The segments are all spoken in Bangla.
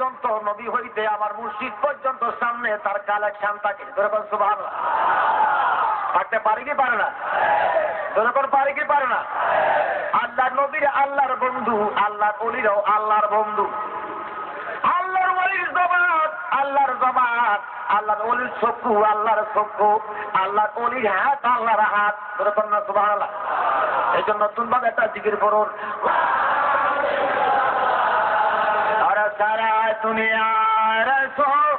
পর্যন্ত নবী হইতে আমার মুর্শিদ পর্যন্ত সামনে তার কালেকশন থাকে। যেরকম সুবহানাল্লাহ থাকতে পারে কি পারে না? যেরকম পারে কি পারে না? আল্লাহর নবীর আল্লাহর বন্ধু, আল্লাহর ওলিরাও আল্লাহর বন্ধু। আল্লাহর ওলির জবান আল্লাহর জবান, আল্লাহর ওলির চক্ষু আল্লাহর চক্ষু, আল্লাহর ওলির হাত আল্লাহর হাত। যেরকম না সুবহানাল্লাহ। এই জন্য নতুন ভাবে একটা জিকির করুন, আরে সারা দুনিয়ার রাসূল।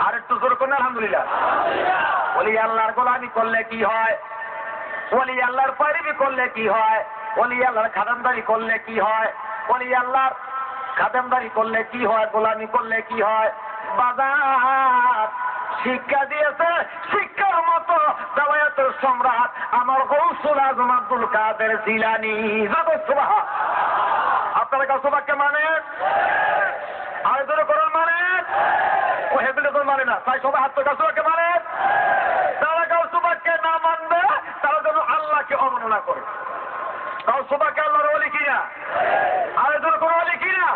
আর একটু জোর করুন আলহামদুলিল্লাহ। ওলি আল্লাহর গোলামি করলে কি হয়? ওলি আল্লাহর পয়রাবি করলে কি হয়? ওলি আল্লাহর খাদেমদারি করলে কি হয়? ওলি আল্লাহর খাদেমদারি করলে কি হয়? গোলামি করলে কি হয়? বাজার শিক্ষা দিয়েছে, শিক্ষার মতো দাওয়াতের সম্রাট আমার গৌসুল আজম আব্দুল কাদের জিলানী। আপনারা গাছবাককে মানেন? আর জোরে করুন মানেন? ও হেগুলো তো মানে না, তাই সবাই হাত তো গাছবাককে মানেন। যারা গাছবাককে না মানবে তারা যেন আল্লাহকে অবমাননা করে। গাছবাককে আল্লাহর ওলি কিনা? আর জোরে কোনো ওলি কিনা?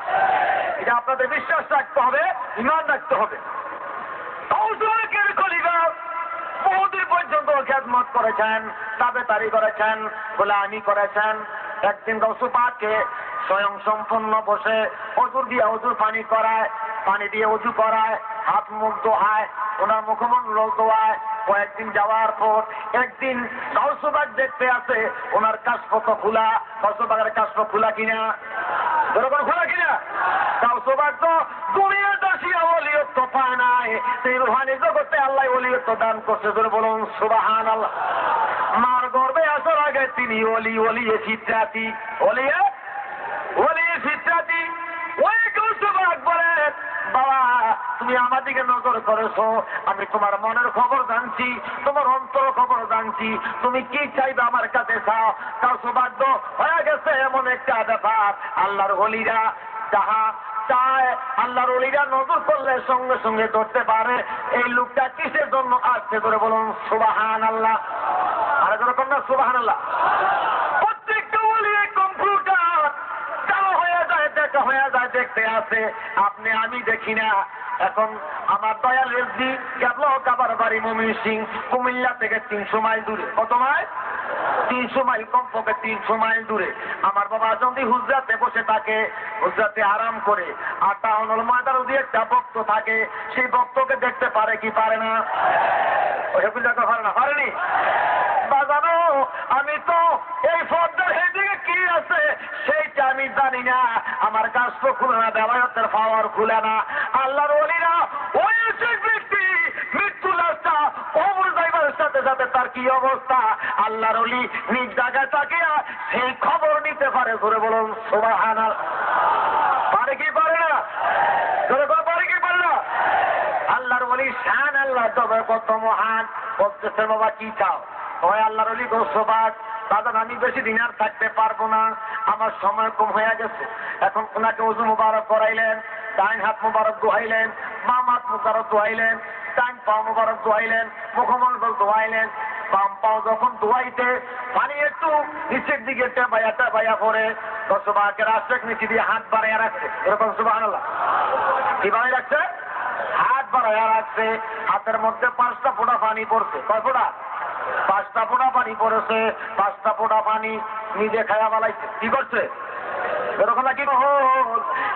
এটা আপনাদের বিশ্বাস রাখতে হবে, ঈমান রাখতে হবে। বহুদিন পর্যন্ত খেদমত করেছেন, তাবেদারি করেছেন, গোলামি করেছেন। একদিন গাউস পাককে স্বয়ং সম্পূর্ণ বসে অজুর দিয়ে অজুর পানি করায়, পানি দিয়ে অজু করায়, হাত মুখ ধোয়ায়, ওনার মুখমণ্ডল ধোয়ায়। কয়েকদিন যাওয়ার পর একদিন গাউস পাক দেখতে আসে ওনার কাশপত খোলা। গাউস পাকের কাশপ খোলা কিনা? যেরকম খোলা কিনা? গাউস পাক তো দুনিয়ার দাসিয়া ওলিয়ত পায় নাই, সেই রুহানি জগতে আল্লাহ ওলিয়ত দান করছে। ধরে বলুন সুবহানাল্লাহ। মার গর্বে আসার আগে তিনি ওলি, ওলি ফিতরাতি, ওলি ফিতরাতি। ওই গাউস পাক বলে, বাবা তুমি আমার দিকে নজর করেছো, আমি তোমার মনের খবর জানছি, তোমার অন্তর খবর জানছি, তুমি কি চাইবে আমার কাছে চাও। তাও সৌভাগ্য হয়ে গেছে এমন একটা ব্যাপার, আল্লাহর ওলিরা যাহা চায়, আল্লাহর ওলিরা নজর করলে সঙ্গে সঙ্গে ধরতে পারে এই লোকটা কিসের জন্য আসছে। করে বলুন সুবহানাল্লাহ। আর যেরকম না সুবহানাল্লাহ। প্রত্যেকটা ওলি কম্পিউটার চালু হয়ে যায়, দেখা হয়ে যায়, দেখতে আসে, আপনি আমি দেখি না। এখন আমার দয়াল রেজভি গেল কাবার বাড়ি ময়মনসিং, কুমিল্লা থেকে 300 মাইল দূরে। কত মাইল? 300 মাইল, কমপক্ষে 300 মাইল দূরে। আমার বাবা যদি হুজরাতে বসে থাকে, হুজরাতে আরাম করে, আর টাউনুল ময়দান যদি একটা ভক্ত থাকে, সেই ভক্তকে দেখতে পারে কি পারে না? ওই দেখতে পারে না? পারেনি? বাজানো আমি তো এই পর্দার হেদিকে কি আছে সেইটা আমি জানি না। আমার কাজ তো খুলে না, দেওয়াতের পাওয়ার খুলে না। আল্লাহর ওলিরা ওই ব্যক্তি মৃত্যু লাশটা কবর যাইবার সাথে সাথে তার কি অবস্থা, আল্লাহর ওলি নিজ জায়গায় তাকিয়া সেই খবর নিতে পারে। ধরে বলুন সুবহানাল্লাহ। পারে কি পারে না? ধরে পারে কি পারে না? আল্লাহর ওলি শান, আল্লাহ তবে কত মহান। বলতেছে বাবা কি চাও? হয় আল্লাহর ওলি গাউস পাক। দাদা আমি বেশি দিন আর থাকতে পারবো না, আমার সময় কম হয়ে গেছে। এখন ওনাকে ওযু মুবারক করাইলেন, ডান হাত মুবারক ধোয়াইলেন, বাম হাত মুবারক ধোয়াইলেন, ডান পা মুবারক ধোয়াইলেন, মুখমণ্ডল ধোয়াইলেন। বাম পাও যখন ধোয়াইতে পানি একটু নিচের দিকে টেবাইয়া পড়ে গাউস পাকের আশেক নিচে দিয়ে হাত বাড়াইয়া রাখছে। এরকম সুবহানাল্লাহ। কি বাড়াই রাখছে? হাত বাড়াইয়া রাখছে। হাতের মধ্যে 5টা ফোঁটা পানি পড়ছে। কয় ফোঁটা? 5টা ফোঁটা পানি পড়েছে। 5টা ফোঁটা পানি নিজে খায়া বালাইছে। কি করছে? এরকম না কি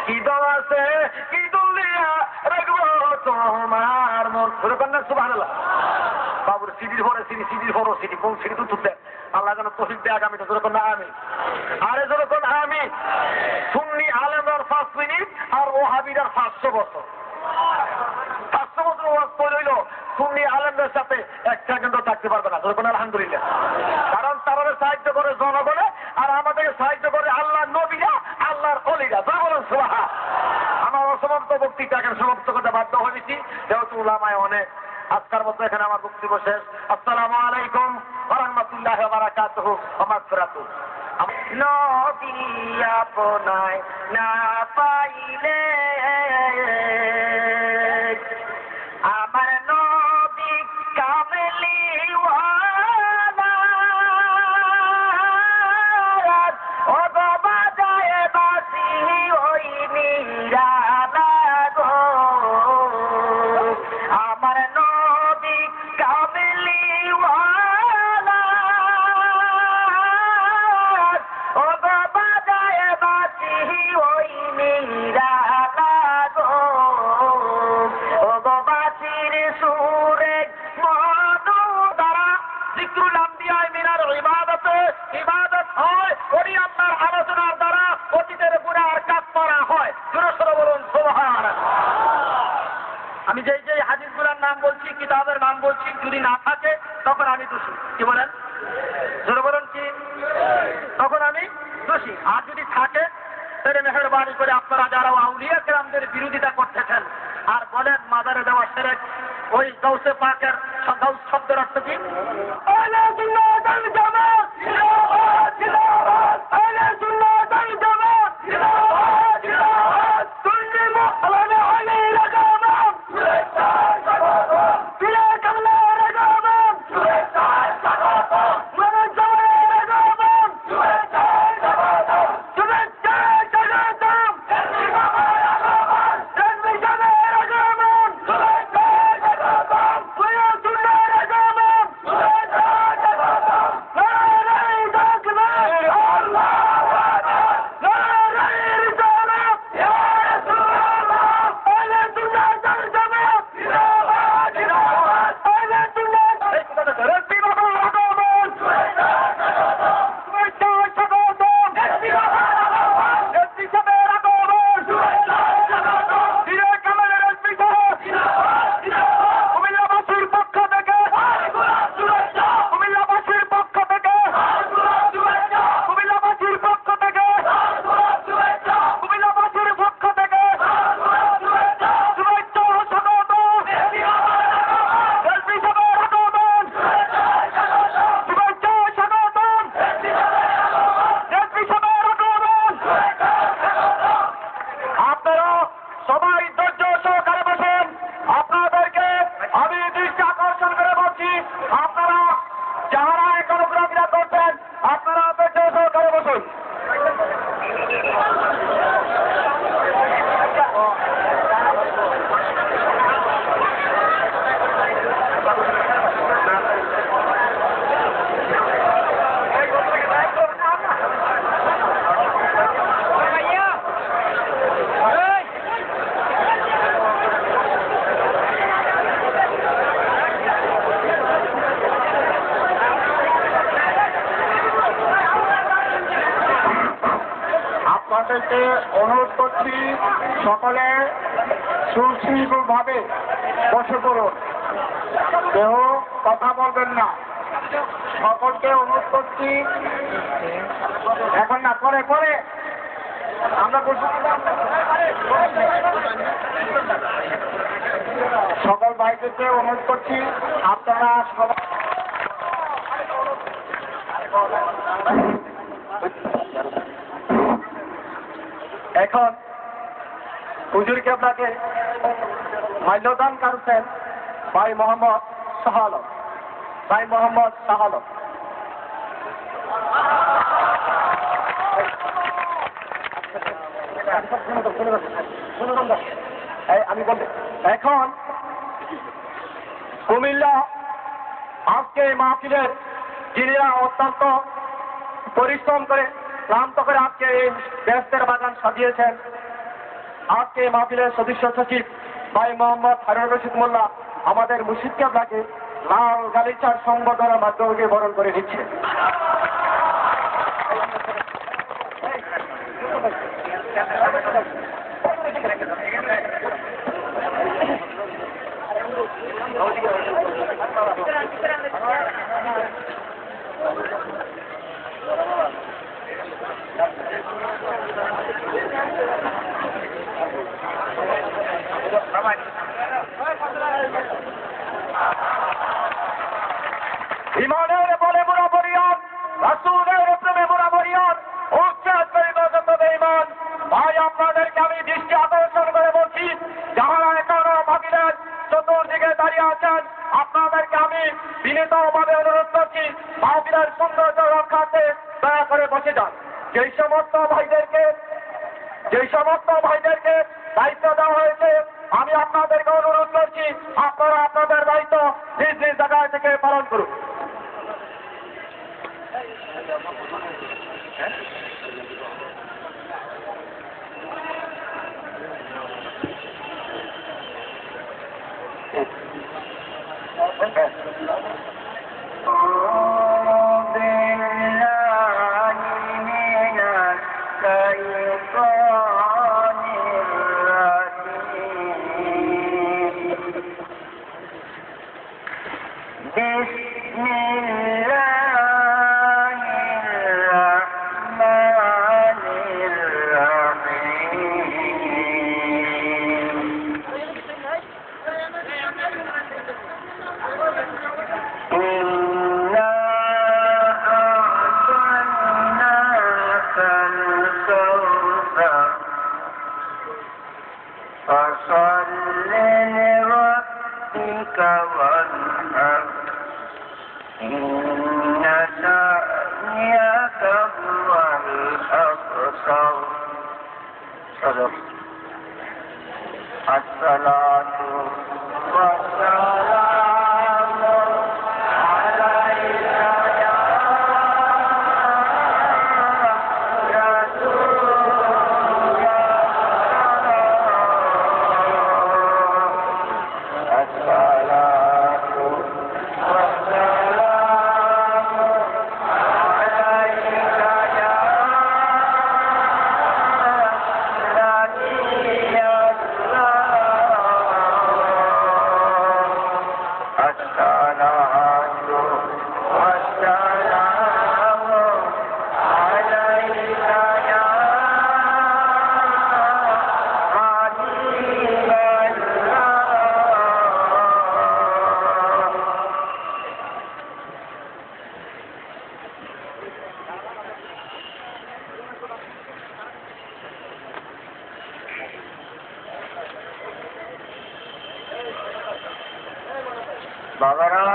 কি দল আছে, কি দল দিয়া রাখবো তোমার মন। এরকম না সুবহানাল্লাহ। বাবুর সিডির ভরে সিডির ভরো সিডি, কোন সিডি তো তুলতে আল্লাহ যেন তৌফিক দেয় আগামী। যেরকম না আমি আরে যেরকম আমি সুন্নি আলেমর 5 মিনিট আর ওহাবিরার 500 বছর। 500 বছর ওয়াজ করে হইল, সুন্নি আলেমদের সাথে 1 সেকেন্ডও থাকতে পারবে না। যেরকম আলহামদুলিল্লাহ। কারণ তারা সাহায্য করে জনগণে, আর আমাদেরকে সাহায্য করে আল্লাহ নবীরা, আল্লাহর ওলিরা। যা বলুন সুবহান। আমার অসমাপ্ত বক্তৃতা এখানে সমাপ্ত করতে বাধ্য হয়েছি, যেহেতু উলামায়ে অনেক। আজকের মতো এখানে আমার বক্তব্য শেষ। আসসালামু আলাইকুম ওয়া রাহমাতুল্লাহি ওয়া বারাকাতুহু ওয়া মাগফিরাতুহু। নবী আপনায় না পাইলে আমার নবী কামলিওয়ালা ও গো বাজায়ে বাঁশি ওই নিরালা গো ও গো বাঁশির সুরে মধু দ্বারা যিকরুল আম্বিয়া মিনার ইবাদত হয়, ওই আপনার আলোচনার দ্বারা অতীতের গুনার কাজ করা হয়। জোরে বলুন সুবহানাল্লাহ। আমি যেই হাদিসগুলোর নাম বলছি, কিতাবের নাম বলছি, যদি না থাকে তখন আমি দোষী। কি বলেন? জোরে বলুন কি? তখন আমি দোষী। আর যদি থাকে তাহলে মেহেরবানি করে আপনারা যারা আউলিয়া কেরামদের বিরোধিতা করতেছেন আর বলেন মাজারে দেওয়া শিরক, ওই গাউসে পাকের গাউস শব্দের অর্থ কি? আহলে সুন্নাত ওয়াল জামাত জিন্দাবাদ, জিন্দাবাদ। আহলে সুন্নাত ওয়াল জামাত জিন্দাবাদ, জিন্দাবাদ। সুন্নি মুসলমান আলী লাগাম শুভেচ্ছা স্বাগতম, ফিরে কামলা লাগাম শুভেচ্ছা স্বাগতম, মরণ জমায়ে লাগাম শুভেচ্ছা স্বাগতম, শুভেচ্ছা স্বাগতম। দেশি বাবা লাগাম, দেশি জানে লাগাম শুভেচ্ছা স্বাগতম, ওয়া সুন্নাহ লাগাম শুভেচ্ছা স্বাগতম। নারায়ে তাকবীর, আল্লাহু আকবার, নারায়ে রিসালাত, ইয়া রাসূলুল্লাহ। আহলে সুন্নাত ওয়াল জামাত জিন্দাবাদ, জিন্দাবাদ। আহলে সুন্নাত দেশি বাবা লাগাম শুভেচ্ছা স্বাগতম, শুভেচ্ছা স্বাগতম। দেশি বাবা লাগাম, দেশি জানে লাগাম শুভেচ্ছা স্বাগতম, ফিরে কামলা দেশি সাহেব জিন্দাবাদ, জিন্দাবাদ। কুমিল্লাবাসীর পক্ষ থেকে শুভেচ্ছা, কুমিল্লাবাসীর পক্ষ থেকে শুভেচ্ছা, কুমিল্লাবাসীর পক্ষ থেকে শুভেচ্ছা, কুমিল্লাবাসীর পক্ষ থেকে শুভেচ্ছা, শুভেচ্ছা স্বাগতম। দেশি বাবা লাগাম, দেশি জানে লাগাম শুভেচ্ছা স্বাগতম, শুভেচ্ছা স্বাগতম। দেশি বাবা লাগাম, দেশি জানে লাগাম শুভেচ্ছা স্বাগতম। আপনারা সবাই ধৈর্য সহকারে বসেন। আপনাদেরকে আমি দৃষ্টি আকর্ষণ করে বলছি, আপনারা যারা এখনো ঘোরাফেরা করছেন আপনারা ধৈর্য সহকারে বসুন। আপনাদেরকে অনুরোধ করছি সকলে সুশৃঙ্খলভাবে বসে পড়ুন, কেউ কথা বলবেন না। সকলকে অনুরোধ করছি, এখন না, পরে পরে আমরা বসে সকল ভাইদেরকে অনুরোধ করছি আপনারা সবাই এখন হুজুরকে আপনাকে মাল্যদান করছেন ভাই মোহাম্মদ শাহ আলম, ভাই মোহাম্মদ শাহ আলম। আমি বলবো এখন কুমিল্লা আজকে এই মাহফিলের যিনিরা অত্যন্ত পরিশ্রম করে ক্লান্ত করে আজকে এই ব্যস্তের বাগান সাজিয়েছেন, আজকে এই মাহফিলের সদস্য সচিব ভাই মোহাম্মদ হারুন রশিদ মোল্লা আমাদের মুর্শিদ কেবলাকে লাল গালিচার সংবর্ধনার মাধ্যমে বরণ করে দিচ্ছে। ইমানের বলে বরাবরিয়ত, রাসূলের প্রেমে বরাবরিয়ত, উচ্চাস পরিবর্তন বেঈমান। ভাই আপনাদেরকে আমি দৃষ্টি আকর্ষণ করে বলছি, যারা এখনো মাহফিলের চতুর্দিকে দাঁড়িয়ে আছেন আপনাদেরকে আমি বিনীতভাবে অনুরোধ করছি মাহফিলের সৌন্দর্য রক্ষার্থে দয়া করে বসে যান। যেই সমস্ত ভাইদেরকে দায়িত্ব দেওয়া হয়েছে আমি আপনাদেরকে অনুরোধ করছি আপনারা আপনাদের দায়িত্ব নিজ নিজ জায়গায় থেকে পালন করুন। فصل لربك وانحر إن شانئك هو الأبتر. صدق. الصلاة والسلام عليك يا رسول الله. الصلاة والسلام عليك يا نبي الله. الصلاة والسلام عليك يا حبيب الله. বাবারা,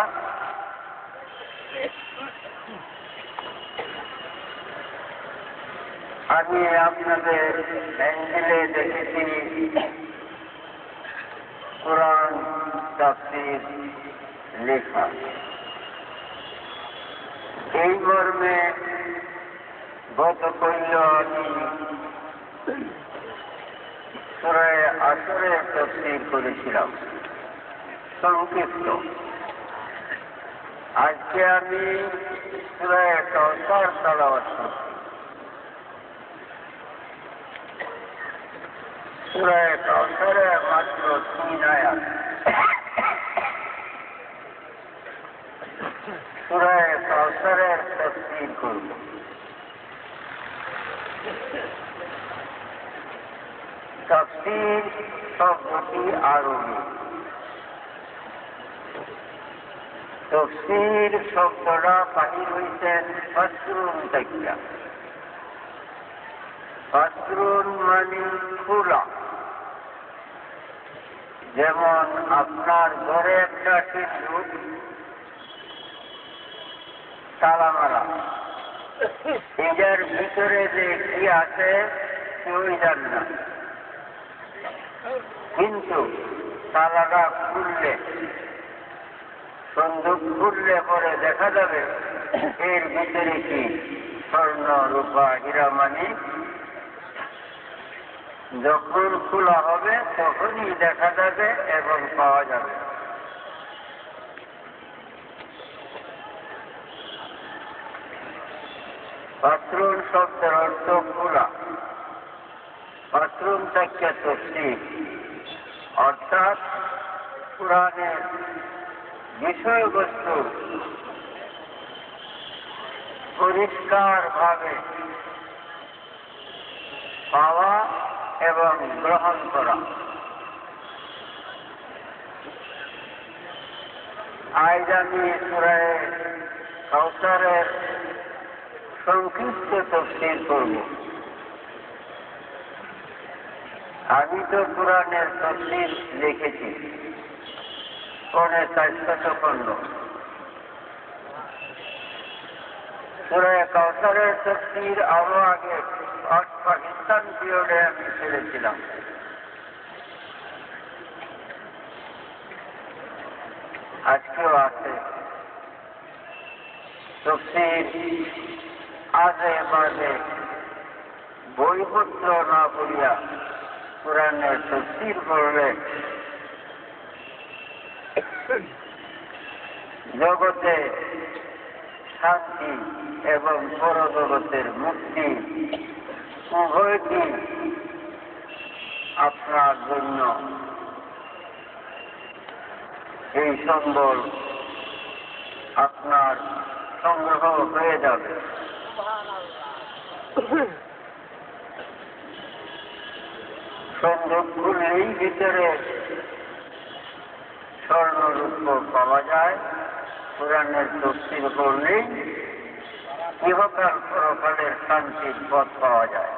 আমি আপনাদের হ্যান্ডেলে দেখেছি কোরআন তাফসীর লেখা। এই মর্মে গত কইল আমি সূরা আসরের তাফসীর করেছিলাম সংক্ষিপ্ত। আজকে আমি সূরা কাউসার তেলাওয়াত করছি। সূরা কাউসারে মাত্র 3 আয়াত। সূরা কাউসারের তাফসীর করব। তাফসীর শব্দটি আরবি। তাফসীর শব্দটা বাহির হইতেন ফাসরুন থেকে। ফাসরুন মানে খোলা। যেমন আপনার ঘরে একটা টিস্যু তালা মারা, এটার ভিতরে যে কি আছে কেউই জানে না, কিন্তু তালাটা খুললে, সন্দুক খুললে পরে দেখা যাবে এর ভিতরে কি স্বর্ণ, রূপা, হীরা মানিক। যখন খোলা হবে তখনই দেখা যাবে এবং পাওয়া যাবে। ফাসরুন শব্দের অর্থ খোলা। ফাসরুন থেকে তাফসীর, অর্থাৎ কুরআনের বিষয়বস্তু পরিষ্কারভাবে পাওয়া এবং গ্রহণ করা। আজ আমি সূরা কাউসারের সংক্ষিপ্ত তাফসীর করব। আমি তো কুরআনের তাফসীর লিখেছি, পৌনে 400 খণ্ড। সূরা কাউসারের তাফসীর আরো আগে পাকিস্তান পিরিয়ডে আমি ছেড়েছিলাম। আজকেও আছে তাফসীর। আজে বাজে বইপত্র না পড়িয়া কুরআনের তাফসীর করলে জগতে শান্তি এবং পরজগতের মুক্তি উভয়টি আপনার জন্য এই সম্বল আপনার সংগ্রহ হয়ে যাবে। সন্দুক খুললেই ভিতরে স্বর্ণরূপ পাওয়া যায়। কুরআনের তাফসীর করলেই ইহকাল পরকালের শান্তির পথ পাওয়া যায়।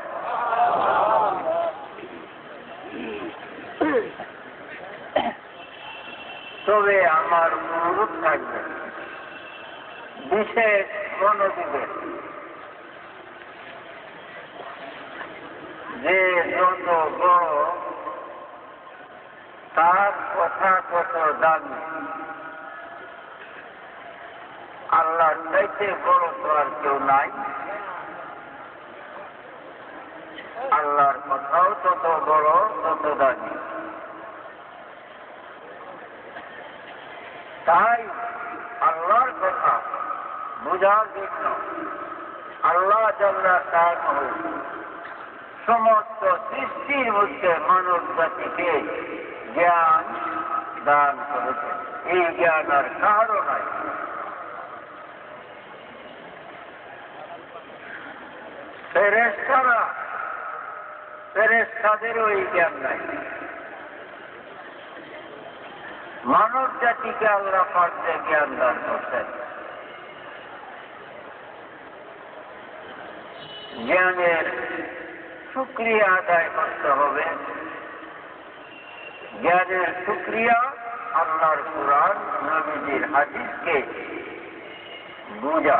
তবে আমার অনুরোধ থাকবে বিশেষ মনোযোগে, যে যত বড় তার কথা কত দামি। আল্লাহর চাইতে বড় তো আর কেউ নাই। আল্লাহর কথাও তত বড় তত দামি। তাই আল্লাহর কথা বোঝার জন্য আল্লাহ জাল্লা তাআলা সমস্ত সৃষ্টির মধ্যে মানব জাতিকে জ্ঞান দান করেছেন। এই জ্ঞান আর কারও নাই। ফেরেশতাদেরও এই জ্ঞান নাই। মানব জাতিকে আল্লাহ পাক যে জ্ঞান দান করছেন, জ্ঞানের শুকরিয়া আদায় করতে হবে। জ্ঞানের শুকরিয়া আল্লাহর কুরআন নবীজির হাদিসকে বুঝা,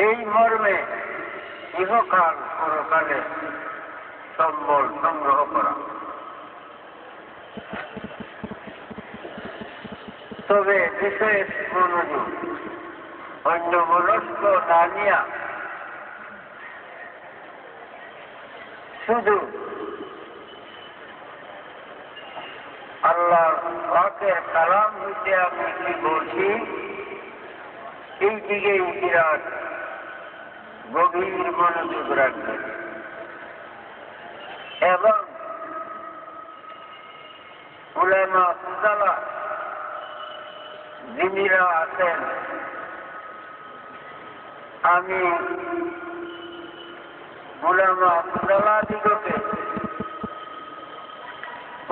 এই মর্মে ইহকাল পরকালে সম্বল সংগ্রহ করা। তবে বিশেষ মনোযোগ অন্য মনস্ক না নিয়া শুধু আল্লাহ পাকের কালাম হইতে আমি কি বলছি এই দিকেই বিরাট গভীর মনোযোগ রাখবে এবং উলামা ফুজালা যিনিরা আছেন, আমি উলামা ফুজালা দিগকে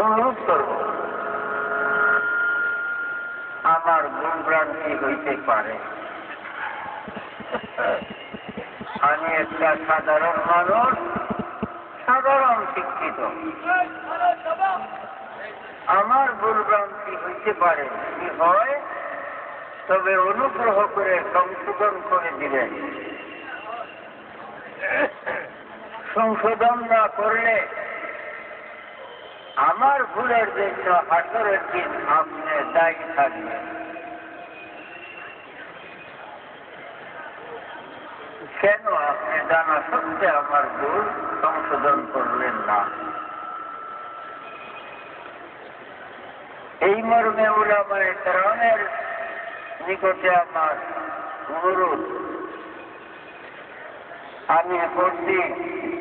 অনুরোধ করব, আমার ভুলভ্রান্তি হইতে পারে। আমি একটা সাধারণ মানুষ, সাধারণ শিক্ষিত, আমার ভুলভ্রান্তি হইতে পারে। কি হয় তবে অনুগ্রহ করে সংশোধন করে দিবেন। সংশোধন না করলে আমার ভুলের জন্য হাসরের দিন আপনি দায়ী থাকবেন। কেন আপনি জানা সত্ত্বে আমার ভুল সংশোধন করলেন না? এই মর্মে উলামায়ে কেরামের নিকটে আমার অনুরোধ, আমি পড়ছি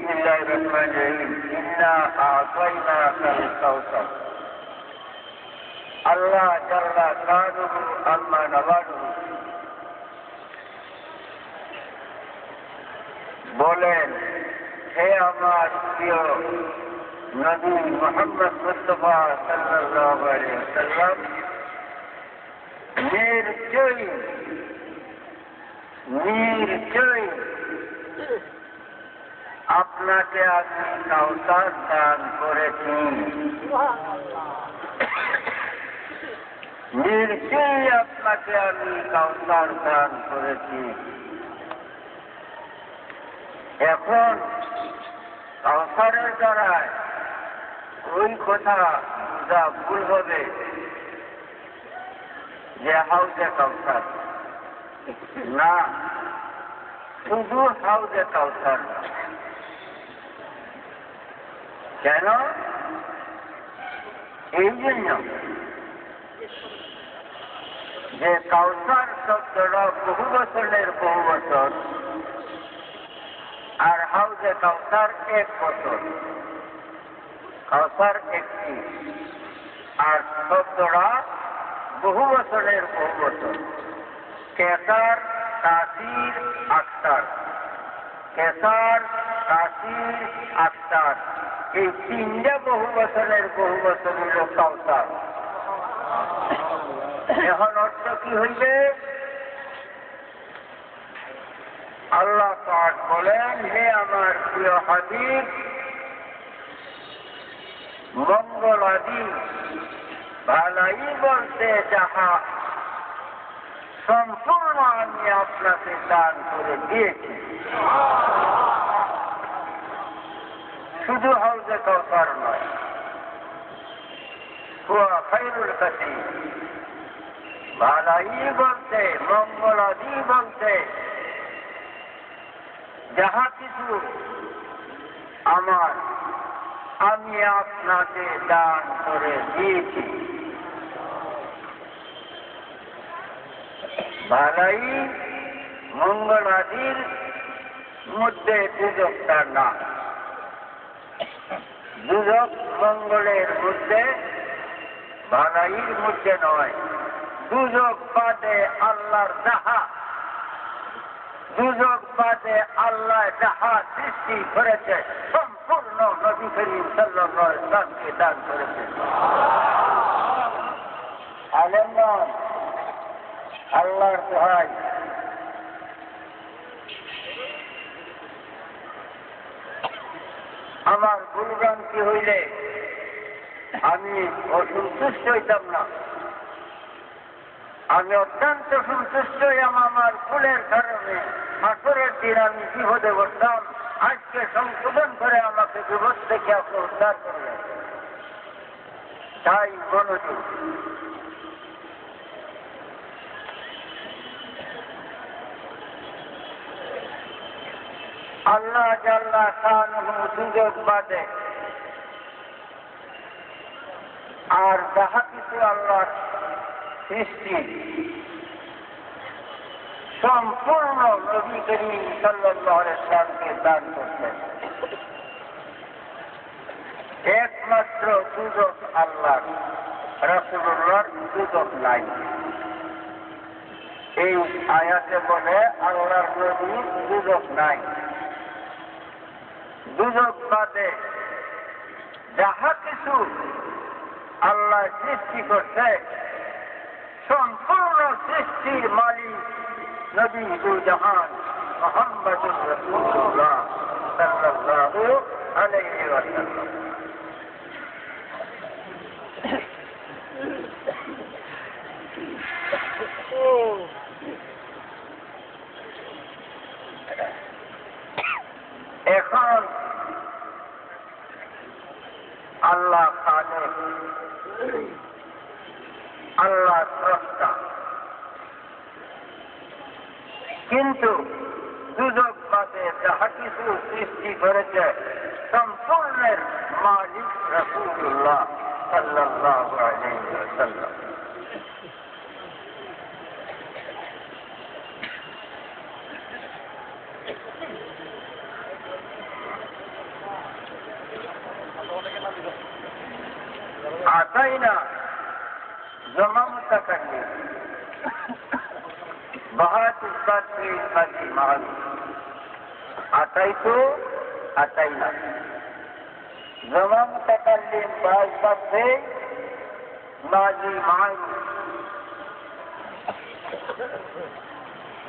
বিসমিল্লাহির রহমানির রহিম, ইন্না আ'তাইনাকাল কাউসার। আল্লাহ জাল্লা শানুহু আম্মা নাওয়ালুহু বলেন, হে আমার প্রিয় নবী মুহাম্মদ মুস্তাফা সাল্লাল্লাহু আলাইহি ওয়াসাল্লাম, নিশ্চয়ই আপনাকে আমি কাউসার দান করেছি। নিশ্চয়ই আপনাকে আমি কাউসার দান করেছি। এখন কাউসারের দ্বারায় ওই কথা যা ভুল হবে যে হাউজে কাউসার না, শুধু হাউজে কাউসার। কেন? এই জন্য যে কাউসার শব্দটা বহু বছরের বহু বছর, আর হাউজে কাউসার 1 বছর। কাউসার একটি, আর শব্দটা বহু বছরের বহু বছর। কেসার, তাসির, আখতার। কেসার, তাসির, আখতার, এই 3টা বহু বছরের বহু বছর হল কাউসার। এখন অর্থ কি হইবে? আল্লাহ পাক বলেন, হে আমার প্রিয় হাবিব, মঙ্গল আদি ভালাই বলতে যাহা সম্পূর্ণ আমি আপনাকে দান করে দিয়েছি। শুধু হাউজে কাউসার নয়, হুয়া খায়রুল কাসীর। ভালাই বলতে, মঙ্গলাদি বলতে যাহা কিছু আমার, আমি আপনাকে দান করে দিয়েছি। ভালাই মঙ্গলাদির মধ্যে দুজকটা না, দুজক মঙ্গলের মধ্যে, ভালাইয়ের মধ্যে নয়। দুজক বাদে আল্লাহর যাহা, দুজক বাদে আল্লাহ যাহা সৃষ্টি করেছে সম্পূর্ণ নবী করিম সাল্লাল্লাহু আলাইহি ওয়াসাল্লামকে দান করেছে। আলেম নন, আল্লাহর দোহাই। আমার ভুলভ্রান্তি হইলে আমি অসন্তুষ্ট হইতাম না। আমি অত্যন্ত সন্তুষ্ট হইলাম আমার ভুলের কারণে। আসরের দিন আমি বিপদে পড়তাম, আজকে সংশোধন করে আমাকে বিপদ থেকে আপনি উদ্ধার করলেন। তাই মনোযোগ। আল্লাহ জাল্লা শানুহু সুযোগ বাদে আর যাহা কিছু আল্লাহ সৃষ্টি সম্পূর্ণ নবী করিম সাল্লাল্লাহু আলাইহি ওয়াসাল্লামকে দান করতেন। একমাত্র সুযোগ আল্লাহ, রাসূলুল্লাহর সুযোগ নাই। এই আয়াতে বলে আল্লাহর নবীর সুযোগ নাই। দুজক বাদে যাহা কিছু আল্লাহ সৃষ্টি করছে সম্পূর্ণ সৃষ্টির মালিক নবী দুজাহান মুহাম্মদুর রাসূলুল্লাহ সাল্লাল্লাহু আলাইহি ওয়াসাল্লাম। এখন আল্লাহ খালেক, আল্লাহ স্রষ্টা, কিন্তু দুজক বাদে যাহা কিছু সৃষ্টি করেছে সম্পূর্ণের মালিক রাসূলুল্লাহ সাল্লাল্লাহু আলাইহি ওয়াসাল্লাম। আতাইনা জমা মুতাকাল্লিম বাহাত ইসবাতি মাজি মাল আতাইতু আতাইনা জমা মুতাকাল্লিম বাহাতে মাজি মাল।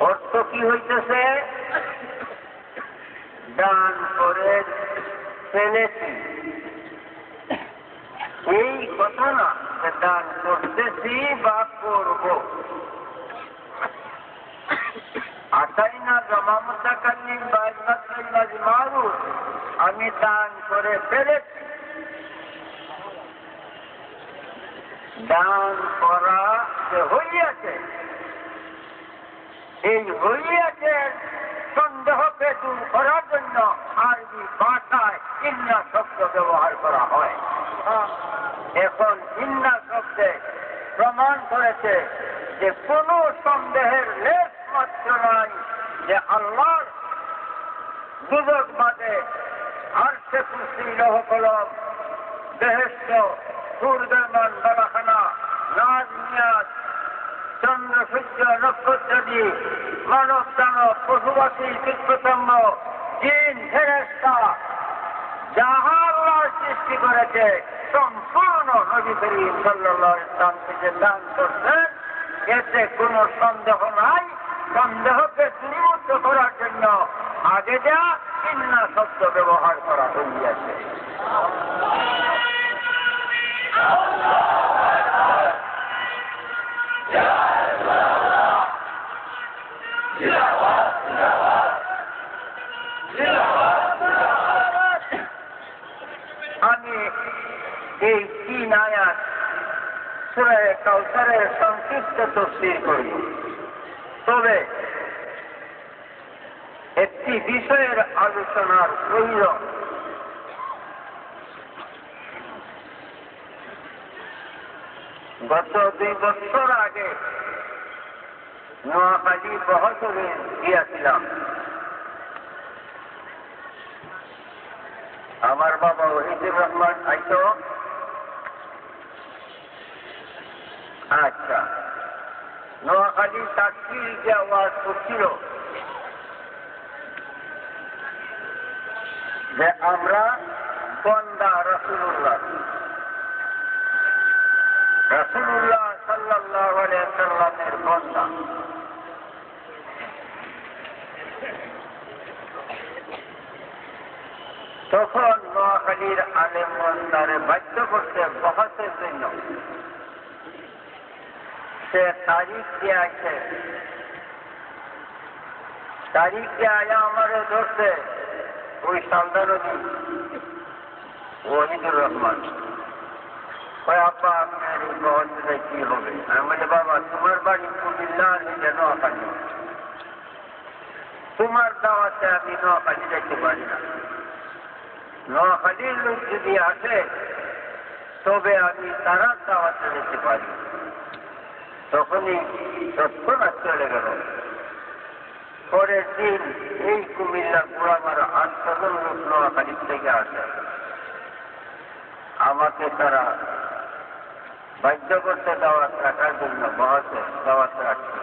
অর্থ কি হইতেছে? দান করে ফেলেছি, এই কথা না যে দান করতেছি বা করব। আতাইনা জমা মুতাকাল্লিম বাহাতে মাজি মারুফ, আমি দান করে ফেলেছি। দান করা যে হইয়াছে, এই হইয়াছে সন্দেহকে দূর করার জন্য আরবি ভাষায় ইন্না শব্দ ব্যবহার করা হয়। এখন ইন্না শব্দে প্রমাণ করেছে যে কোন সন্দেহের লেশ মাত্র নাই যে আল্লাহর দুজক বাদে আরশে কুরসি, লৌহ কলম, বেহেশত, সূর্যমান, বালাখানা, নাজ নিয়াজ, চন্দ্র সূর্য নক্ষত্রাদি, মানব দানব, পশুপাখি, কীটপতঙ্গ, জিন, ফেরেশতা যাহা আল্লাহ সৃষ্টি করেছে সম্পূর্ণ নবী করিম সাল্লাল্লাহু আলাইহি ওয়াসাল্লামকে যে দান করছেন, এতে কোন সন্দেহ নাই। সন্দেহকে দূরীভূত করার জন্য আগে যা ইন্না শব্দ ব্যবহার করা হইয়াছে। এই 3 আয়াত সূরা কাউসারের সংক্ষিপ্ত তাফসীর করব। তবে একটি বিষয়ের আলোচনার প্রয়োজন। গত 2 বছর আগে নোয়াখালী বহরে গিয়েছিলাম। আমার বাবা ওহিদুর রহমান আইতো। আচ্ছা, নোয়াখালী তাকবীর যে আওয়াজ করছিল যে আমরা বন্দা রাসূলুল্লাহ সাল্লাল্লাহু আলাইহি ওয়াসাল্লামের বন্দা। তখন নোয়াখালীর আলেমগণ তারে বাধ্য করতে বহসের জন্য সে তারিখ দিয়ে আছে। তারিখ দিয়ে আয়া আমারে ধরছে ওই সালদারনি ওহিদুর রহমান। কয় আব্বা আপনার এই বহসে কি হবে? আমি বলি বাবা তোমার বাড়ি কুমিল্লা নিয়ে নোয়াখালী, তোমার দাওয়াতে আমি নোয়াখালী যেতে পারি না। নোয়াখালীর লোক যদি আসে তবে আমি তারা দাওয়াতে যেতে পারি। তখনই তৎক্ষণাৎ চলে গেল। পরের দিন এই কুমিল্লা পুরামার 8 জন লোক নোয়াখালী থেকে আসে। আমাকে তারা বাধ্য করতে দাওয়াত রাখার জন্য বহসে দাওয়াত রাখছে।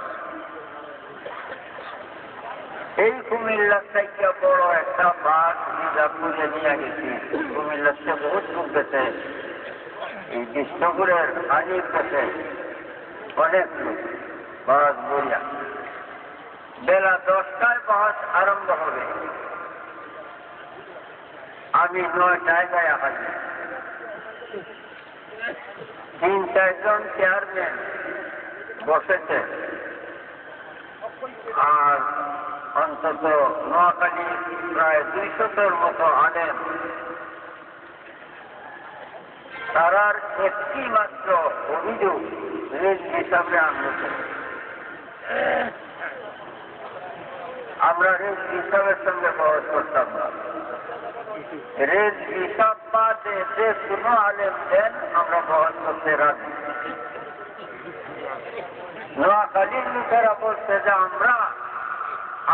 এই কুমিল্লার থেকে বড় একটা বাঘ মির্জাপুরে নিয়ে গেছি। কুমিল্লার থেকে বহুত দূর গেছে, এই বিষ্ণুপুরের হানির কাছে অনেক লোক বাঘ বইয়া। বেলা 10টায় বাস আরম্ভ হবে। আমি 9টায় গায়ে হাজি। 3-4 জন চেয়ারম্যান বসেছে, আর অন্তত নোয়াখালী প্রায় 200-র মতো আলেম। তারার একটি মাত্র অভিযোগ রেল হিসাবে আনছে। আমরা রেল হিসাবের সঙ্গে বহস করতাম না। রেল হিসাব বাদে যে কোনো আলেম দেন আমরা বহস করতে রাজি। নোয়াখালীর লোকেরা বলছে যে আমরা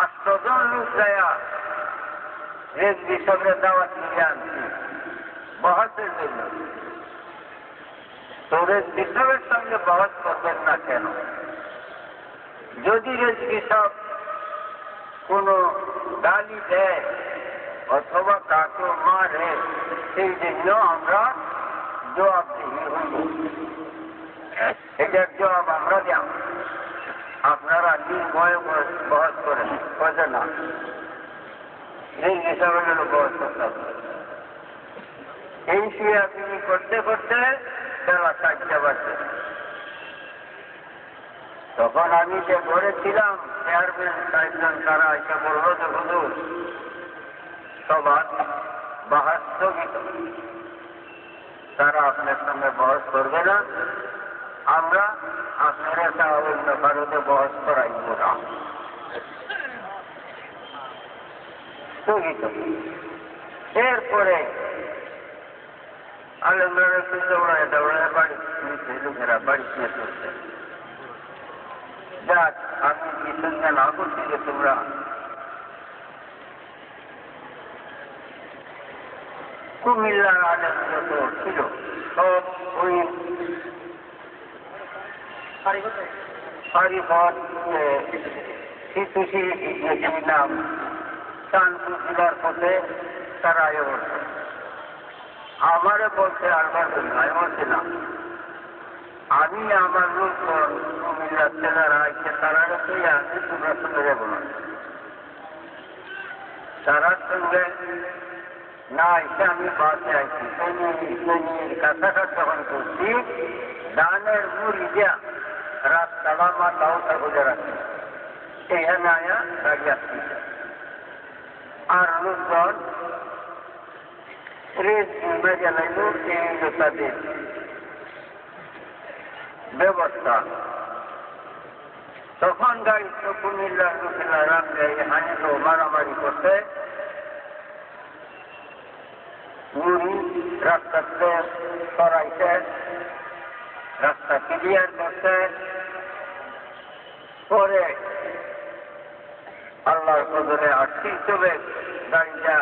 8 জন লোক যায়া রেল হিসাবের দাওয়াত নিয়ে আনছি বহসের জন্য। তো রেল হিসাবের সঙ্গে বহস করবেন না কেন? যদি রেল হিসাব কোনো গালি দেয় অথবা কাকে মারে, সেই জন্য আমরা জবাবদিহি হইব। এটার জবাব আমরা দেব। আপনারা নির্ভয়ে বহস করেন, বোঝে না এই হিসাবে বহস করতে হবে। এই শুয়ে তিনি করতে করতে বেলা 4টা বাজে। তখন আমি যে ঘরে ছিলাম, চেয়ারম্যান সাহেবজন তারা এসে বলল যে হুজুর সবার বাহাস স্থগিত, তারা আপনার সঙ্গে বহস করবে না, আমরা আপনারা অন্য ভারতে বহস করাইব না। স্থগিত। এরপরে আলমরা দৌড়ায় দৌড়ায় বাড়ি লোকেরা বাড়ি নিয়ে চলছে। যাক, আমি কি সঙ্গে না করছি যে তোমরা কুমিল্লার আলেম যত ছিল সব ওই পারিপথ শিশুশী নাম কানপুর জেলার পথে তারা আয় বলছে। আমারে বলছে আরবার জন্য আমি বলছিলাম আমি আমার লোক কুমিল্লার ছেলেরা আইছে, তারা রেখেই আছে, তোমরা সঙ্গে যাবো না। তারার সঙ্গে না এসে আমি বাসে আইছি। শনির কাছাকাছি যখন করছি, দানের মুড়ি দিয়া রাস্তাটা মাথাও বুঝে রাখছি। এখানে আয়া দাঁড়িয়ে আসছি। আর লোকজন বেজে লাগল, এই হলো তাদের ব্যবস্থা। তখন গাড়ি কুমিল্লার লোকেরা রামগাই হানিল মারামারি করতে, মুড়ি রাস্তাতে সরাইতে, রাস্তা ক্লিয়ার করতে, পরে আল্লাহর কদরে আটকে চলে গাড়িটা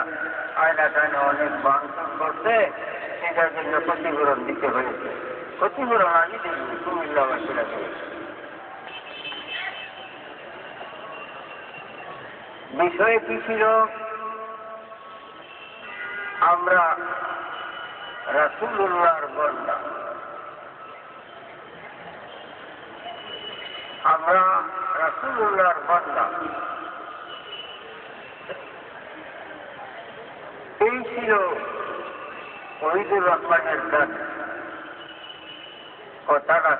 আয়না টায়না অনেক ভাঙচুর করতে, সেটার জন্য ক্ষতিপূরণ দিতে হয়েছে। ক্ষতিপূরণ আমি দেখি কুমিল্লাবাসীরা দিয়েছে। বিষয় কি ছিল? আমরা রাসূলুল্লাহর বান্দা, আমরা রাসূলুল্লাহর বান্দা। এই ছিল ওহিদুর রহমানের গান। কথাটা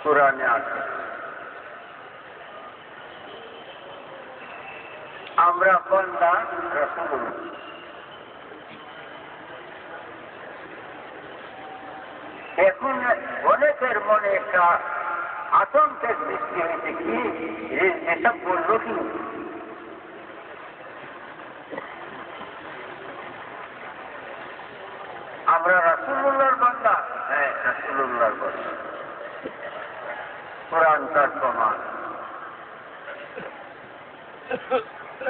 কোরআনে আছে। আমরা বান্দা রাসূলুল্লাহ। এখন অনেকের মনে একটা আতঙ্কের সৃষ্টি হয়েছে, কি এসব বললো কি? আমরা রাসূলুল্লাহর বান্দা। হ্যাঁ, রাসূলুল্লাহর বান্দা। কোরআন তার প্রমাণ।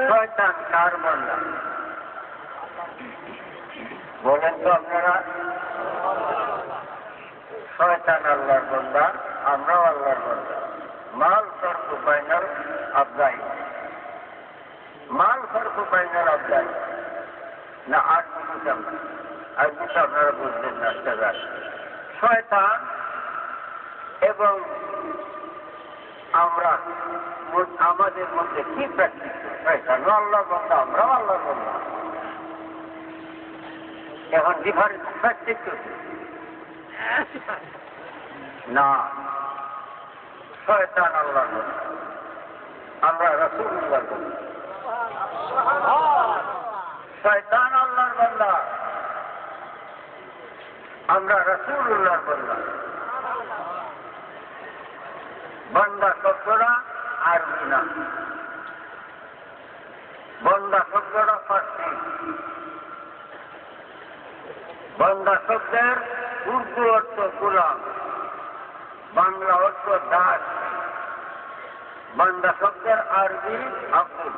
শয়তান কার বান্দা বলেন তো আপনারা? শয়তান আল্লাহর বান্দা, আমরাও আল্লাহর বান্দা। মাল ফরকু বাইনাল আবদাইন, মাল ফরকু বাইনাল আবদাইন। না আর বুঝতাম না, আর কিছু আপনারা বুঝলেন না। শয়তান এবং আমরা আমাদের মধ্যে কি প্র্যাকটিস? শয়তান আল্লাহর বান্দা, আমরাও আল্লাহর বান্দা। এখন ডিফারেন্স প্র্যাকটিস করছি না। শয়তান আল্লাহর বান্দা, আমরা রাসূলুল্লাহর বান্দা। শয়তান আল্লাহর বান্দা, আমরা রাসূলুল্লাহর বান্দা। বান্দা শব্দটা আরবি না, বান্দা শব্দটা ফার্সি। বান্দা শব্দের উর্দু অর্থ গোলাম, বাংলা অর্থ দাস। বান্দা শব্দের আরবি আব্দুল।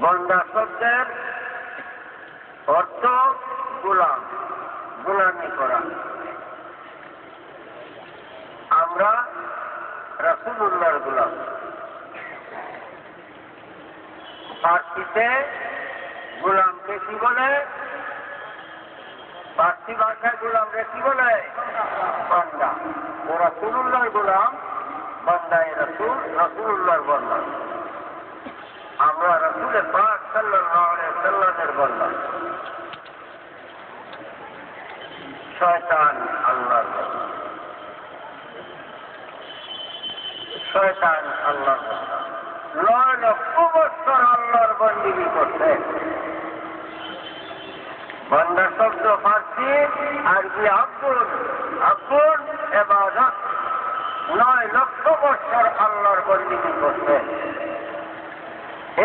বান্দা শব্দের অর্থ গোলাম, গোলামি করা। আমরা রাসূলুল্লাহর গোলাম। ফার্সিতে গোলামকে কি বলে? ফার্সি ভাষায় গোলামকে কি বলে? বান্দা। ও রাসূলুল্লাহর গোলাম, বান্দায়ে রাসূল, রাসূলুল্লাহর বান্দা। আমরা রাসূলে পাক সাল্লাল্লাহু আলাইহি ওয়াসাল্লামের বান্দা। শয়তান আল্লাহর বান্দা, শয়তান আল্লাহর বান্দা। 9 লক্ষ বছর আল্লাহর বন্দেগী করছে। বান্দা শব্দ ফার্সি, আরবি আব্দুল। আব্দুল ইবাদত। 9 লক্ষ বছর আল্লাহর বন্দেগী করছে।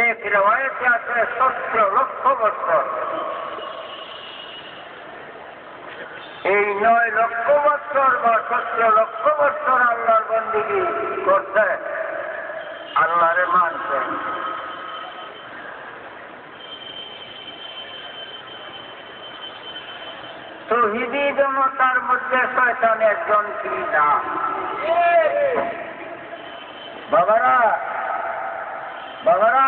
এক রিওয়ায়াতে আছে 17 লক্ষ বছর। এই 9 লক্ষ বছর বা 17 লক্ষ বছর আল্লাহর বন্দেগী করছে, আল্লাহরে মানছে। তৌহিদি জনতার মধ্যে শয়তান একজন কি না? বাবারা, বাবারা,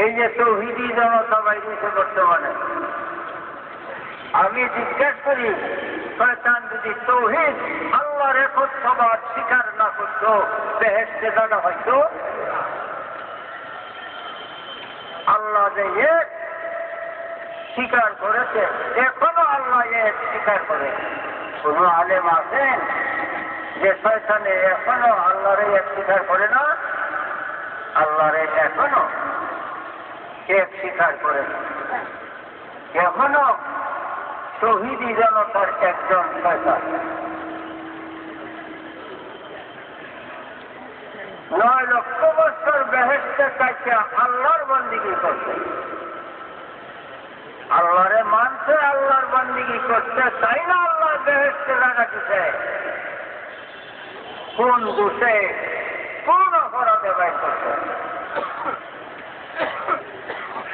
এই যে তৌহিদি জনতা বাইরেছে বর্তমানে, আমি জিজ্ঞেস করি, শয়তান যদি তৌহিদ আল্লাহর একত্ববাদ স্বীকার না করত, বেহেশতে জানা হয়তো? আল্লাহ যে এক স্বীকার করেছে, এখনো আল্লাহ এক স্বীকার করে। কোন আলেম আছেন যে শয়তানে এখনো আল্লাহর এক স্বীকার করে না? আল্লাহরে এখনো এক স্বীকার করে না, এখনো শহীদি জনতার একজন শয়তান। 9 লক্ষ বছর বেহেশতে থাকতে আল্লাহর বন্দিগি করছে, আল্লাহরে মানছে, আল্লাহর বন্দিগি করতে চাই না, আল্লাহর বেহেশতে জায়গা দিছে। কোন দোষে কোন অপরাধে বাইর করছে?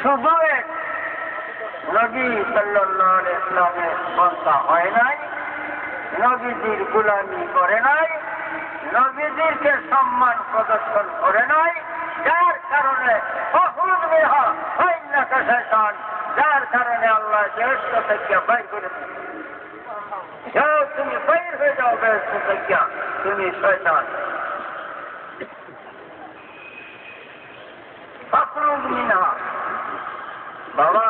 শুধু এক নবী সাল্লাল্লাহু আলাইহি ওয়াসাল্লামের বন্ধা হয় নাই, নবীজির গোলামি করে নাই, নবীজিকে সম্মান প্রদর্শন করে নাই, যার কারণে শয়তান, যার কারণে আল্লাহ বেহেশত থেকে বাইর করে দিয়েছে। যাও তুমি বাইর হয়ে যাও বেহেশত থেকে, তুমি শয়তান। ফাখরুজ মিনহা, বাবা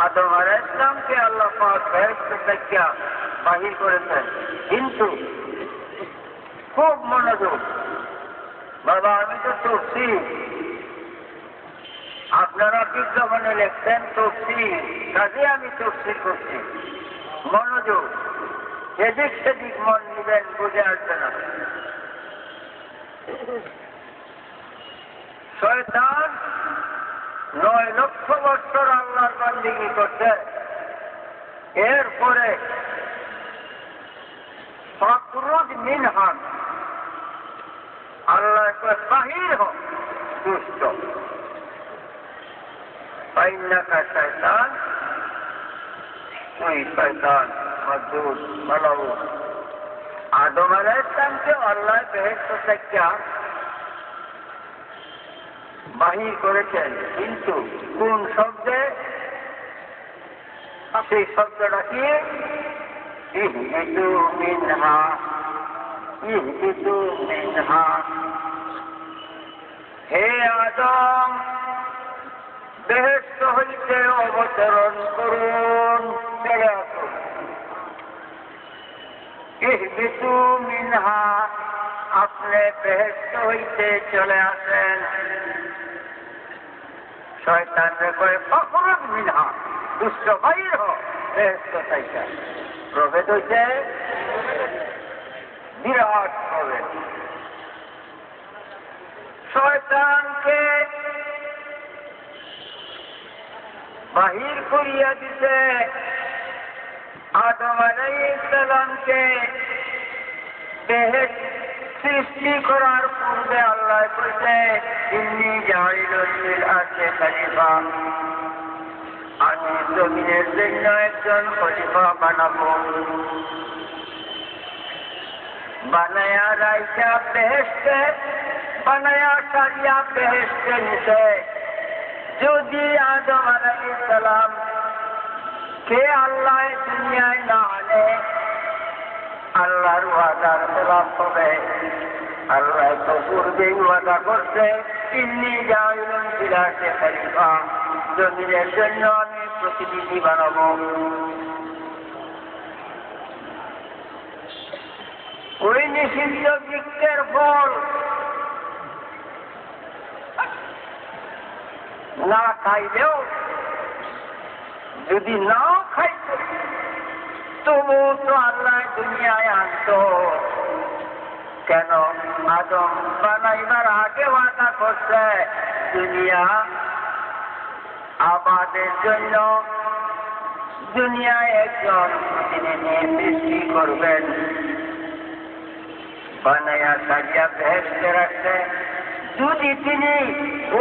আদম আলাইহিস সালামকে আল্লাহ পাক বেহেশত থেকে বাহির করেছেন, কিন্তু খুব মনোযোগ। বাবা আমি তো তফসি, আপনারা বিজ্ঞাপনে লিখছেন তফসি, কাজে আমি তফসি করছি। মনোযোগ, এদিক সেদিক মন নিবেন, বুঝে আসবে না। শয়তান 9 লক্ষ বছর আল্লাহর বন্দেগী করছে, এরপরে ফাখরুজ মিনহা, আল্লাহ বাহির হোক দুষ্ট। ফাইন্নাকা শয়তান, তুই শয়তান মজদুর মালাউ। আদম আলাইহিস সালামকে আল্লাহ বেহেশত থেকে বাহির করেছেন, কিন্তু কোন শব্দে? সেই শব্দটা কি? ইহবিতু মিনহা, ইহবিতু মিনহা। হে আদম, বেহেশত হইতে অবতরণ করুন, চলে আসুন। ইহবিতু মিনহা, আপনি বেহেশত হইতে চলে আসেন। শয়তানকে কয়ে ফাখরুজ মিনহা, দুষ্ট বাইর হোক বেহেশত থেকে। প্রভেদ হইতে বিরাট প্রভেদ। শয়তানকে বাহির করিয়া দিতে আদম আলাইহিস সালামকে বেহেশত সৃষ্টি করার পূর্বে আল্লাহ কইছে, ইন্নী জাইলুন ফিল আরদি খলিফা, আমি জমিনের জন্য একজন খলিফা বানাবো। বানায়া রাইখা বেহেশতে, বানায়া সারিয়া বেহেশতে নিছে। যদি আদম আলাইহিস সালাম কে আল্লাহ দুনিয়ায় না আনে, আল্লাহর ওয়াদার খেলাফ হবে। আল্লাহ তো পূর্বেই ওয়াদা করছে, ইন্নী জাইলুন ফিল আরদি খলিফা, জমিনের জন্য আমি প্রতিনিধি বানাবো। ওই নিষিদ্ধ বৃক্ষের ফল না খাইলেও, যদি নাও খাইতো, তবু তো আল্লাহ দুনিয়ায় আনতো। কেন? আদম বানাইবার আগে ওয়াদা করছে, দুনিয়া আবাদের জন্য দুনিয়ায় একজন প্রতিনিধি সৃষ্টি করবেন। বানায়া সাজিয়া বেহেশতে রাখছে। যদি তিনি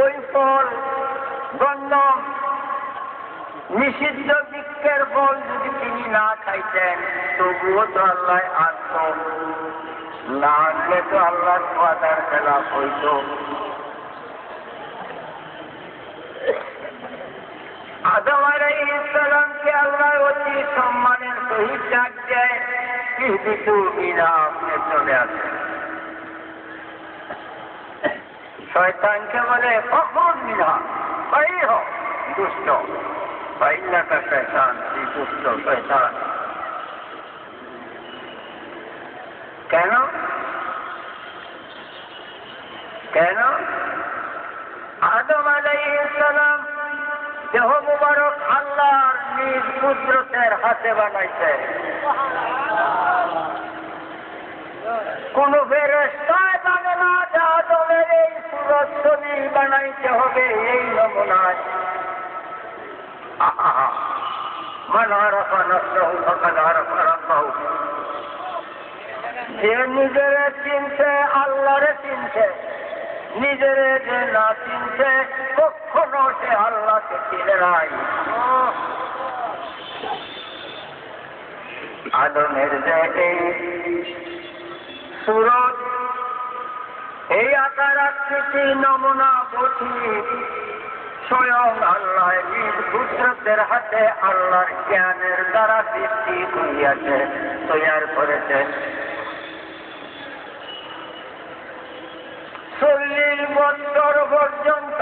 ওই ফল, গন্ধম, নিষিদ্ধ বৃক্ষের ফল যদি তিনি না খাইতেন, তবুও তো আল্লাহ আনত। না আনলে তো আল্লাহর ওয়াদার খেলাফ হইত। আদম আলাইহিস সালামকে আল্লাহ অতি সম্মানের সহিত ডাক দেয়, ইহবিতু মিনহা, আপনি চলে আসেন। শয়তানকে বলে ফাখরুজ মিনহা, বাইর হ দুষ্ট। ফাইন্নাকা শয়তান, তুই দুষ্ট শয়তান। কেন? কেন? আদম আলাইহিস সালাম দেহ মুবারক আল্লাহর নিজ কুদরতের হাতে বানাইছে। কোন ফেরেশতায় জানে না যে আদমের এই সুরত ছবি বানাইতে হবে এই নমুনায়। মান আরাফা নাফসাহু ফাকাদ আরাফা রাব্বাহু। যে নিজেরে চিনছে আল্লাহরে চিনছে, নিজেরে যে না চিনছে কখনো সে আল্লাহকে চিনে নাই। আদমের যে এই সুরত, এই আকার আকৃতি নমুনা গঠি স্বয়ং আল্লাহ নিজ কুদরতের হাতে আল্লাহর জ্ঞানের দ্বারা সৃষ্টি করিয়াছে, তৈয়ার করেছে। 40 বছর পর্যন্ত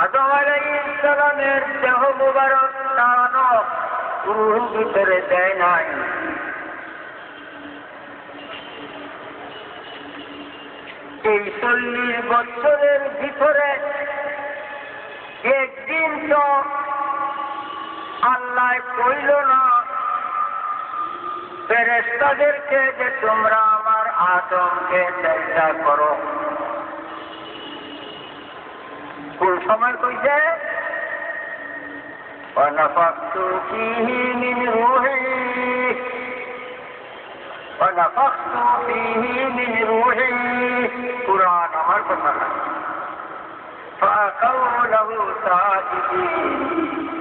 আদম আলাইহিস সালামের দেহ মুবারক দাঁড়ানো রূহ ভিতরে দেয় নাই। এই 40 বছরের ভিতরে একদিন তো আল্লাহ কইল না ফেরেশতাদেরকে যে তোমরা আমার আদমকে চেষ্টা করো। কোন সময় কইছে? ওয়ানাফাখতু ফীহি মিন রূহি ওয়ানাফাখতু ফীহি মিন রূহি। কুরআন আমার কথা না। ফাকাউ লাহু সাজিদিন।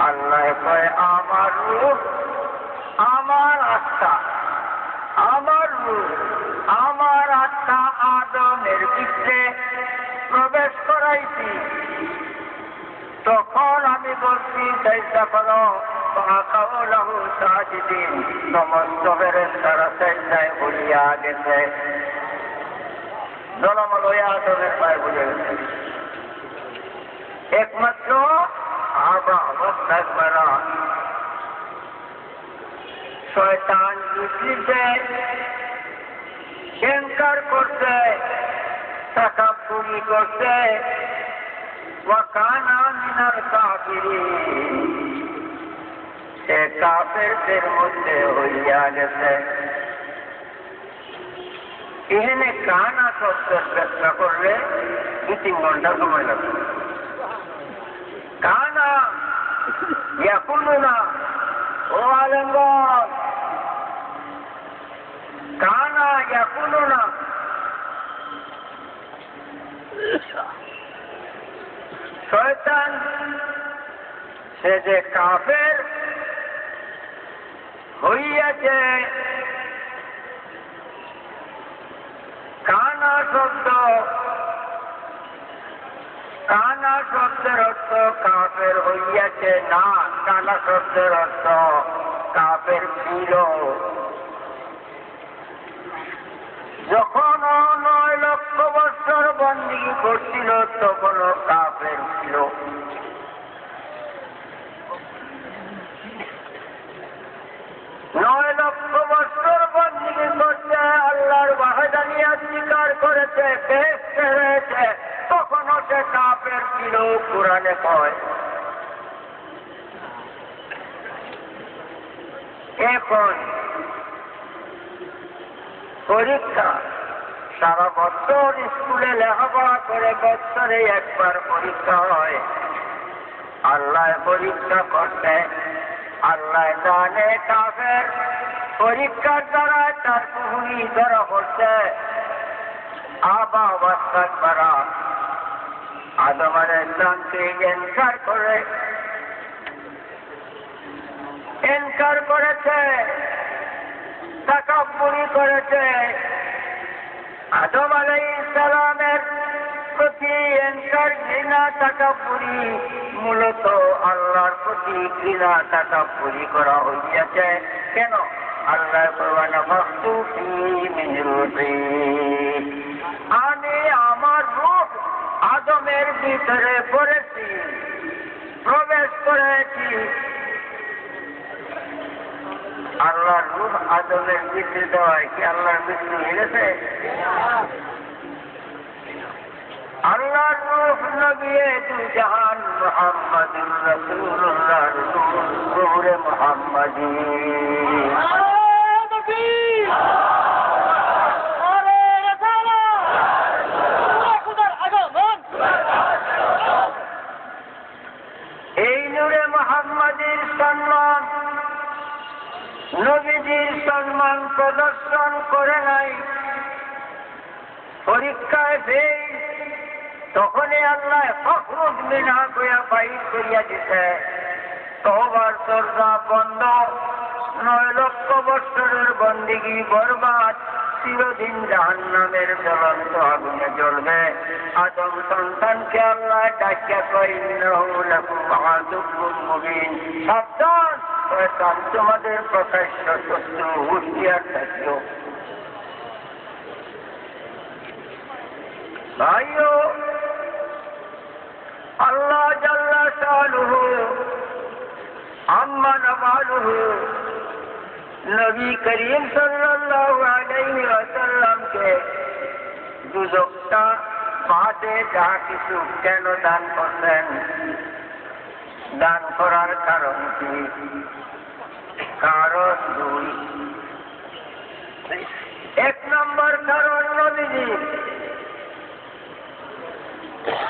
আল্লাহ কয় আমার রূহ, আমার আত্মা, আমার রূহ, আমার আত্মা আদমের ভিতরে প্রবেশ করাইছি। তখন আমি বলছি চেষ্টা করো। ফাকাউ লাহু সাজিদিন। সমস্ত ফেরেশতারা সেজদায় বলিয়া গেছে, জলমল হইয়া আদমের পায়ে বলে গেছে। একমাত্র আবা মুস্তাকবারা শয়তান ইবলিসে ইনকার করছে, তাকাব্বুরি করছে। ওয়া কানা মিনাল কাফিরিন। সে কাফেরদের মধ্যে হইয়া গেছে। এখানে কানা শব্দের ব্যাখ্যা করলে 2-3 ঘন্টা সময় লাগবে। কানা ইয়াকুলুনা, ও আলেমগণ, কানা ইয়াকুলুনা। শয়তান সে যে কাফের হইয়াছে। কানা শব্দ, কানা শব্দের অর্থ কাফের হইয়াছে না, কানা শব্দের অর্থ কাফের ছিল। যখন 9 লক্ষ বছর বন্দী করছিল তখনও কাফের ছিল। নয় লক্ষ বছর বন্দী করছে, আল্লাহর ওয়াহদানিয়াত স্বীকার করেছে, বেহেশতে হয়েছে, তখনও সে কাফের ছিল। কুরআনে কয়। এখন পরীক্ষা, সারা বছর স্কুলে লেখাপড়া করে বছরে একবার পরীক্ষা হয়। আল্লাহ পরীক্ষা করতে, আল্লাহ জানে কাফের পরীক্ষার দ্বারা তার কুহুরি ধরা পড়ছে। আবা ওয়াস্তাকবারা, আদম আলাইহিস সালামকে ইনকার করেছে, তাকাব্বুরি করেছে। আদম আলাইহিস সালামের প্রতি ইনকার, ঘৃণা, তাকাব্বুরি মূলত আল্লাহর প্রতি ঘৃণা তাকাব্বুরি করা হইয়াছে। কেন? আল্লাহ ওয়ানাফাখতু ফীহি মিন রূহি। আমি আমার রূহ আদমের ভিতরে পড়েছি, প্রবেশ করেছি। আল্লাহর রূহ আদমের ভিতরে দেওয়ায় কি আল্লাহর মৃত্যু হয়ে গেছে? নবিয়ে দু জাহান মুহাম্মাদুর রাসূলুল্লাহ নূরে মুহাম্মাদি। এই নূরে মুহাম্মাদির সম্মান নবীজির সম্মান প্রদর্শন করে নাই, পরীক্ষায় ফেল, তখনই আল্লাহ ফখরুজ মিনা কইয়া বাইর করিয়া দিছে। তওবার দরজা বন্ধ, 9 লক্ষ বৎসরের বন্দিগি বরবাদ, চিরদিন জাহান্নামের জ্বলন্ত আগুনে জ্বলবে। আদম সন্তানকে আল্লাহ ডাকিয়া কয় ইন্নাহু লাকুম আদুউম মুবিন, সাবধান, শয়তান তোমাদের প্রকাশ্য শত্রু, হুঁশিয়ার থাকিও। ভাইও, আল্লাহ জাল্লা শানুহু আম্মা নামালুহু নবী করিম সাল্লাল্লাহু আলাইহি ওয়াসাল্লামকে দুজকটা বাদে যা কিছু কেন দান করলেন, দান করার কারণ কি? কারণ দুই। 1 নম্বর কারণ, নবীজি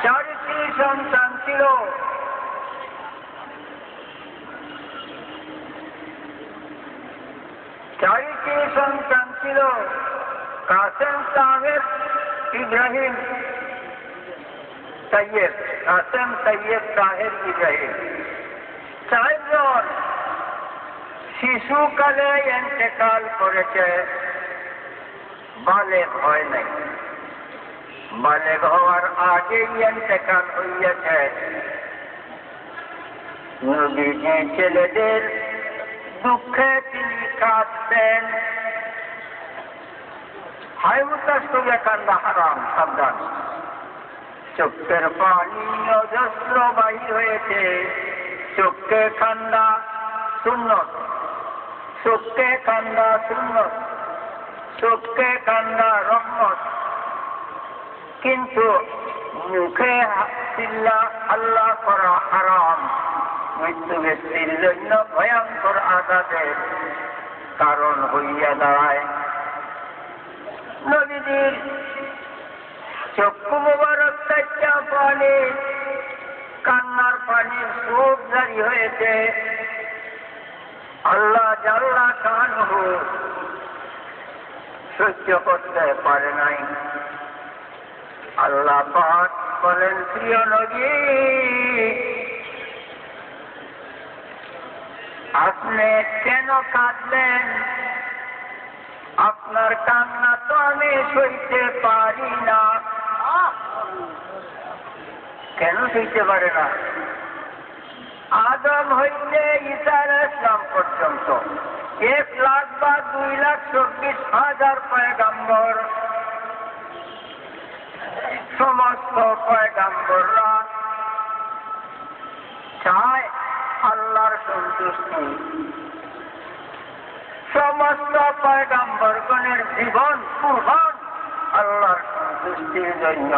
4টি সন্তান ছিল। কাসেম, তাহের, ইব্রাহিম, তৈয়ব। কাসেম, তৈয়ব, তাহের, ইব্রাহিম 4 জন শিশুকালে ইন্তেকাল করেছে, বালেগ হয় নাই। বালেগ হওয়ার আগেই ইন্তেকাল হইয়াছে। নবীজি ছেলেদের দুঃখে তিনি কাঁদতেন। হাইমুতাস্তুবে কান্দা হারাম, সাবধান। চোখের পানি অজস্র বাহির হয়েছে। চোখে কান্দা সুন্নত, চোখে কান্দা সুন্নত, চোখে কান্দা রহমত, কিন্তু মুখে চিল্লা আল্লাহ করা হারাম, মৃত্যু ব্যক্তির জন্য ভয়ঙ্কর আঘাতের কারণ হইয়া দাঁড়ায়। নবীজির চক্ষু মুবারক থেকে পানি, কান্নার পানির স্রোত জারি হয়েছে। আল্লাহ জাল্লা শানুহু সহ্য করতে পারে নাই। আল্লাহ পাক বলেন, প্রিয় নবী, আপনি কেন কাঁদলেন? আপনার কান্না তো আমি সইতে পারি না। কেন সইতে পারে না? আদম হইতে ঈসা আলাইহিস সালাম পর্যন্ত 1 লাখ বা 2,24,000 পয়গম্বর, সমস্ত পয়গম্বররা চায় আল্লাহর সন্তুষ্টি। সমস্ত পয়গম্বরগণের জীবন কুরবান আল্লাহর সন্তুষ্টির জন্য।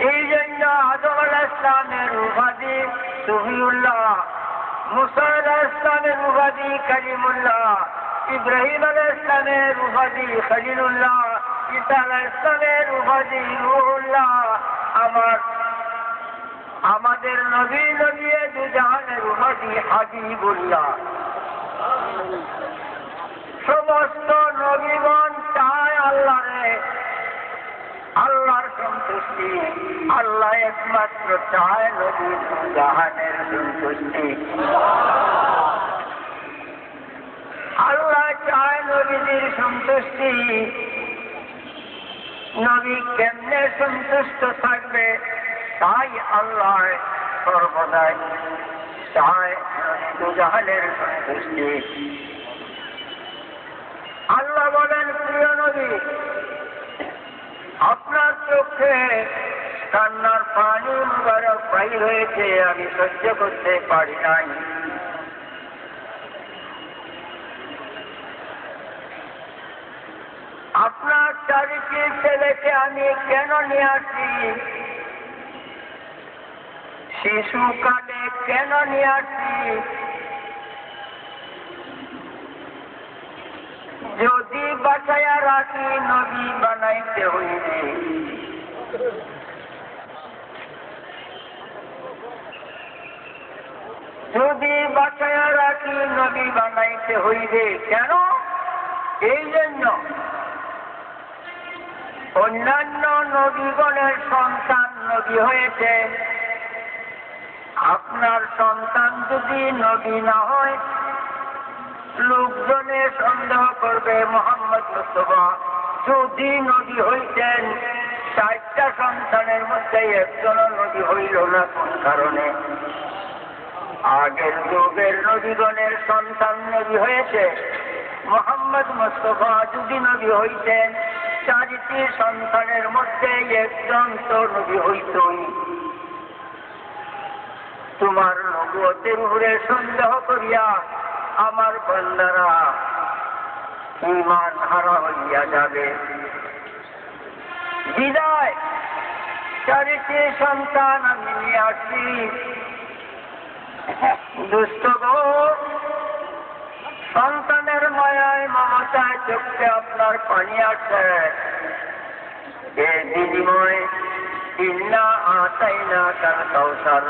এই জন্য আদম আলাইহিস সালামের উপাধি সুফিউল্লাহ, মুসা আলাইহিস সালামের উপাধি কালিমুল্লাহ, ইব্রাহিম আলাইহিস সালামের উপাধি খলিলুল্লাহ, ঈসা আলাইহিস সালামের উপাধি রূহুল্লাহ, আমাদের নবী নবিয়ে দুজাহানের উপাধি হাবিবুল্লাহ। সমস্ত নবীগণ চায় আল্লাহর সন্তুষ্টি। আল্লাহ একমাত্র চায় নবী দুজাহানের সন্তুষ্টি। আল্লাহ চায় নবীদের সন্তুষ্টি। নবী কেমনে সন্তুষ্ট থাকবে, তাই আল্লাহ সর্বদাই চায় দুজাহানের সন্তুষ্টি। আল্লাহ বলেন, প্রিয় নবী, আপনার চোখে কান্নার পানি মুবারক বাইর হয়েছে, আমি সহ্য করতে পারি নাই। আপনার 4টি ছেলেকে আমি কেন নিয়ে আসি, শিশুকালে কেন নিয়ে আসছি? যদি বাঁচাইয়া রাখি নবী বানাইতে হইবে। যদি বাঁচাইয়া রাখি নবী বানাইতে হইবে। কেন? এই জন্য অন্যান্য নবীগণের সন্তান নবী হয়েছে, আপনার সন্তান যদি নবী না হয়, লোকজনে সন্দেহ করবে মুহাম্মদ মুস্তাফা যদি নবী হইতেন 60টা সন্তানের মধ্যে একজনও নবী হইল না। কোন কারণে? আগের যুগের নবীগণের সন্তান নবী হয়েছে, মুহাম্মদ মুস্তাফা যদি নবী হইতেন 4টি সন্তানের মধ্যে একজন তো নবী হইতই। তোমার নবুয়তের উপরে সন্দেহ করিয়া আমার বান্দারা ঈমান হারা হইয়া যাবে। বিদায় 4টি সন্তান আমি নিয়ে আসছি। দুষ্ট গো, সন্তানের মায়ায় মমতায় চোখে আপনার পানি আসছে। এর বিনিময় ইন্না আতাইনা কাল কাউসার।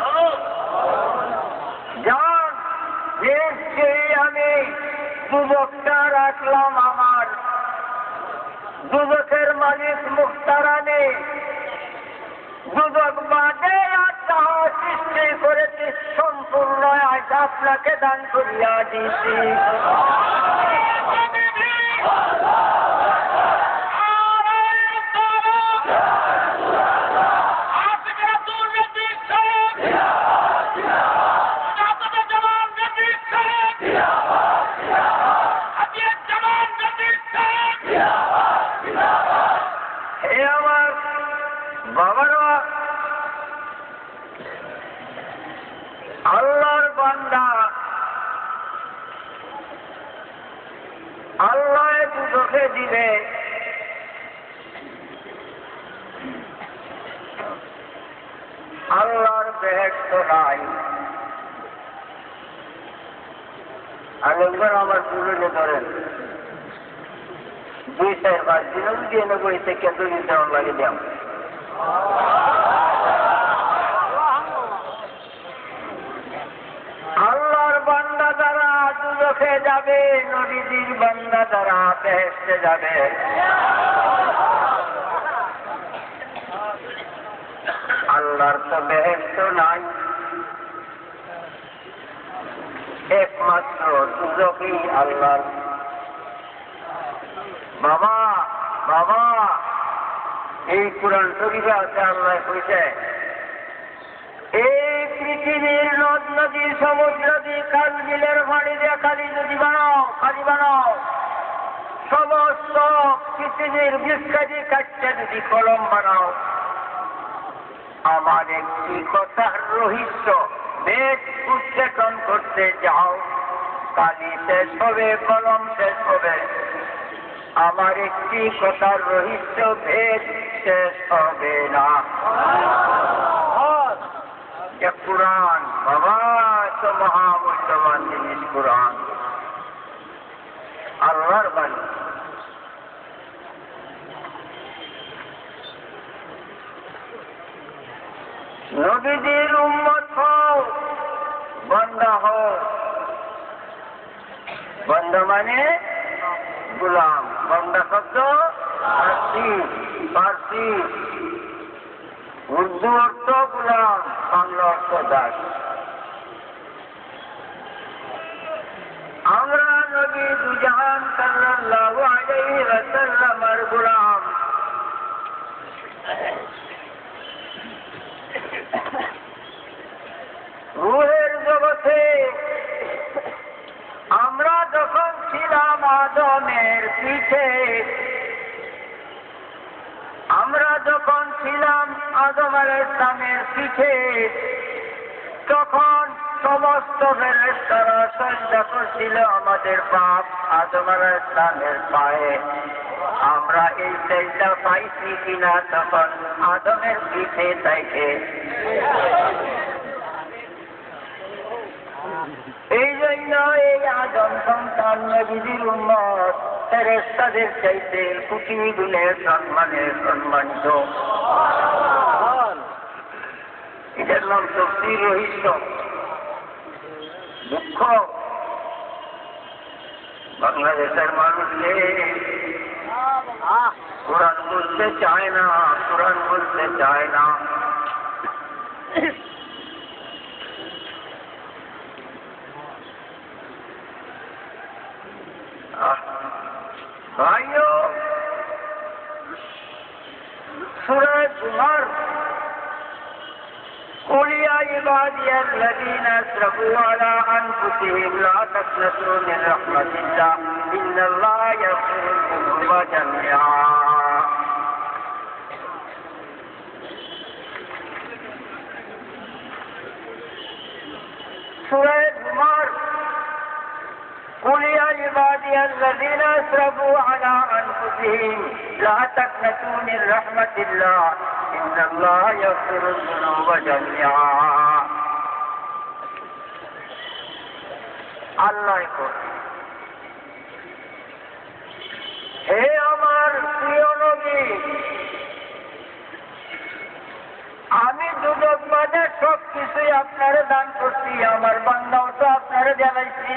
যান, যে আমি দুজকটা রাখলাম আমার, দুজকের মালিক মুখতারানে, দুজক বাদে আত্মা সৃষ্টি করেছি সম্পূর্ণ আজ আপনাকে দান করিয়া দিয়েছি। বাবারা, আল্লাহর বান্দা, আল্লাহ দুজকে দিবে। আল্লাহর বেহেশত নাই। আলেমগণ আমার পুরুলে ধরেন 2-4 দিন দিয়ে নেবো, এতে কেন্দ্র দিতে লাগে দেওয়া। আল্লাহর বান্দা যারা দুজখে যাবে, নবীজির বান্দা যারা বেহেশতে যাবে। আল্লাহর তো বেহেশত নাই, একমাত্র দুজখই আল্লাহর। বাবা বাবা, এই কোরআন শরীফে আছে, আল্লাহ কইছে এই পৃথিবীর নদ নদী সমুদ্র দিয়ে খাল বিলের পানি দিয়ে খালি নদী বানাও, খালি বানাও, সমস্ত পৃথিবীর বৃক্ষাদি কাটতে যদি কলম বানাও, আমার একটি কথার রহস্য বেদ উচ্চাটন করতে যাও, কালি শেষ হবে, কলম শেষ হবে। আমার একটি কথার রহস্য ভেদ শেষ হবে না। কুরআন বাবা, তো মহামূল্যবান জিনিস কুরআন, আল্লাহর বাণী। নবীদের উম্মত হও, বান্দা হও। বান্দা মানে গোলাম, বান্দা শব্দ ফার্সি, উর্দু অর্থ গোলাম, বাংলা অর্থ দাস। আমরা নবী দুজাহান সাল্লাল্লাহু আলাইহি ওয়াসাল্লামের গোলাম। রূহের জগতে আমরা যখন ছিলাম আদমের পিঠে, আমরা যখন ছিলাম আদম আলাইহিস সালামের পিঠে, তখন সমস্ত ফেরেশতারা সাজদা করছিল আমাদের বাপ আদম আলাইহিস সালামের পায়ে। আমরা এই সাজদা পাইছি কিনা তখন আদমের পিঠে থেকে। এই জন্য এই আদম সন্তান নবীর উম্মত ফেরেশতাদের চাইতে কোটি গুণের সম্মানিত। এটার নাম শক্তির রহস্য। দুঃখ বাংলাদেশের মানুষকে কোরআন বলতে চায় না, কোরআন বলতে চায় না। ভাইও সূরা জুমার قل يا عبادي الذين اسرفوا على انفسهم لا تقنطوا من رحمة الله ان الله يغفر الذنوب جميعا سورة زمر قل يا عبادي الذين اسرفوا على انفسهم لا تقنطوا من رحمة الله ان الله يغفر الذنوب جميعا আল্লাহ হে আমার প্রিয় নবী, আমি দুদক বাদে সব কিছুই আপনারে দান করছি, আমার বান্দাও তো আপনারে জানাইছি।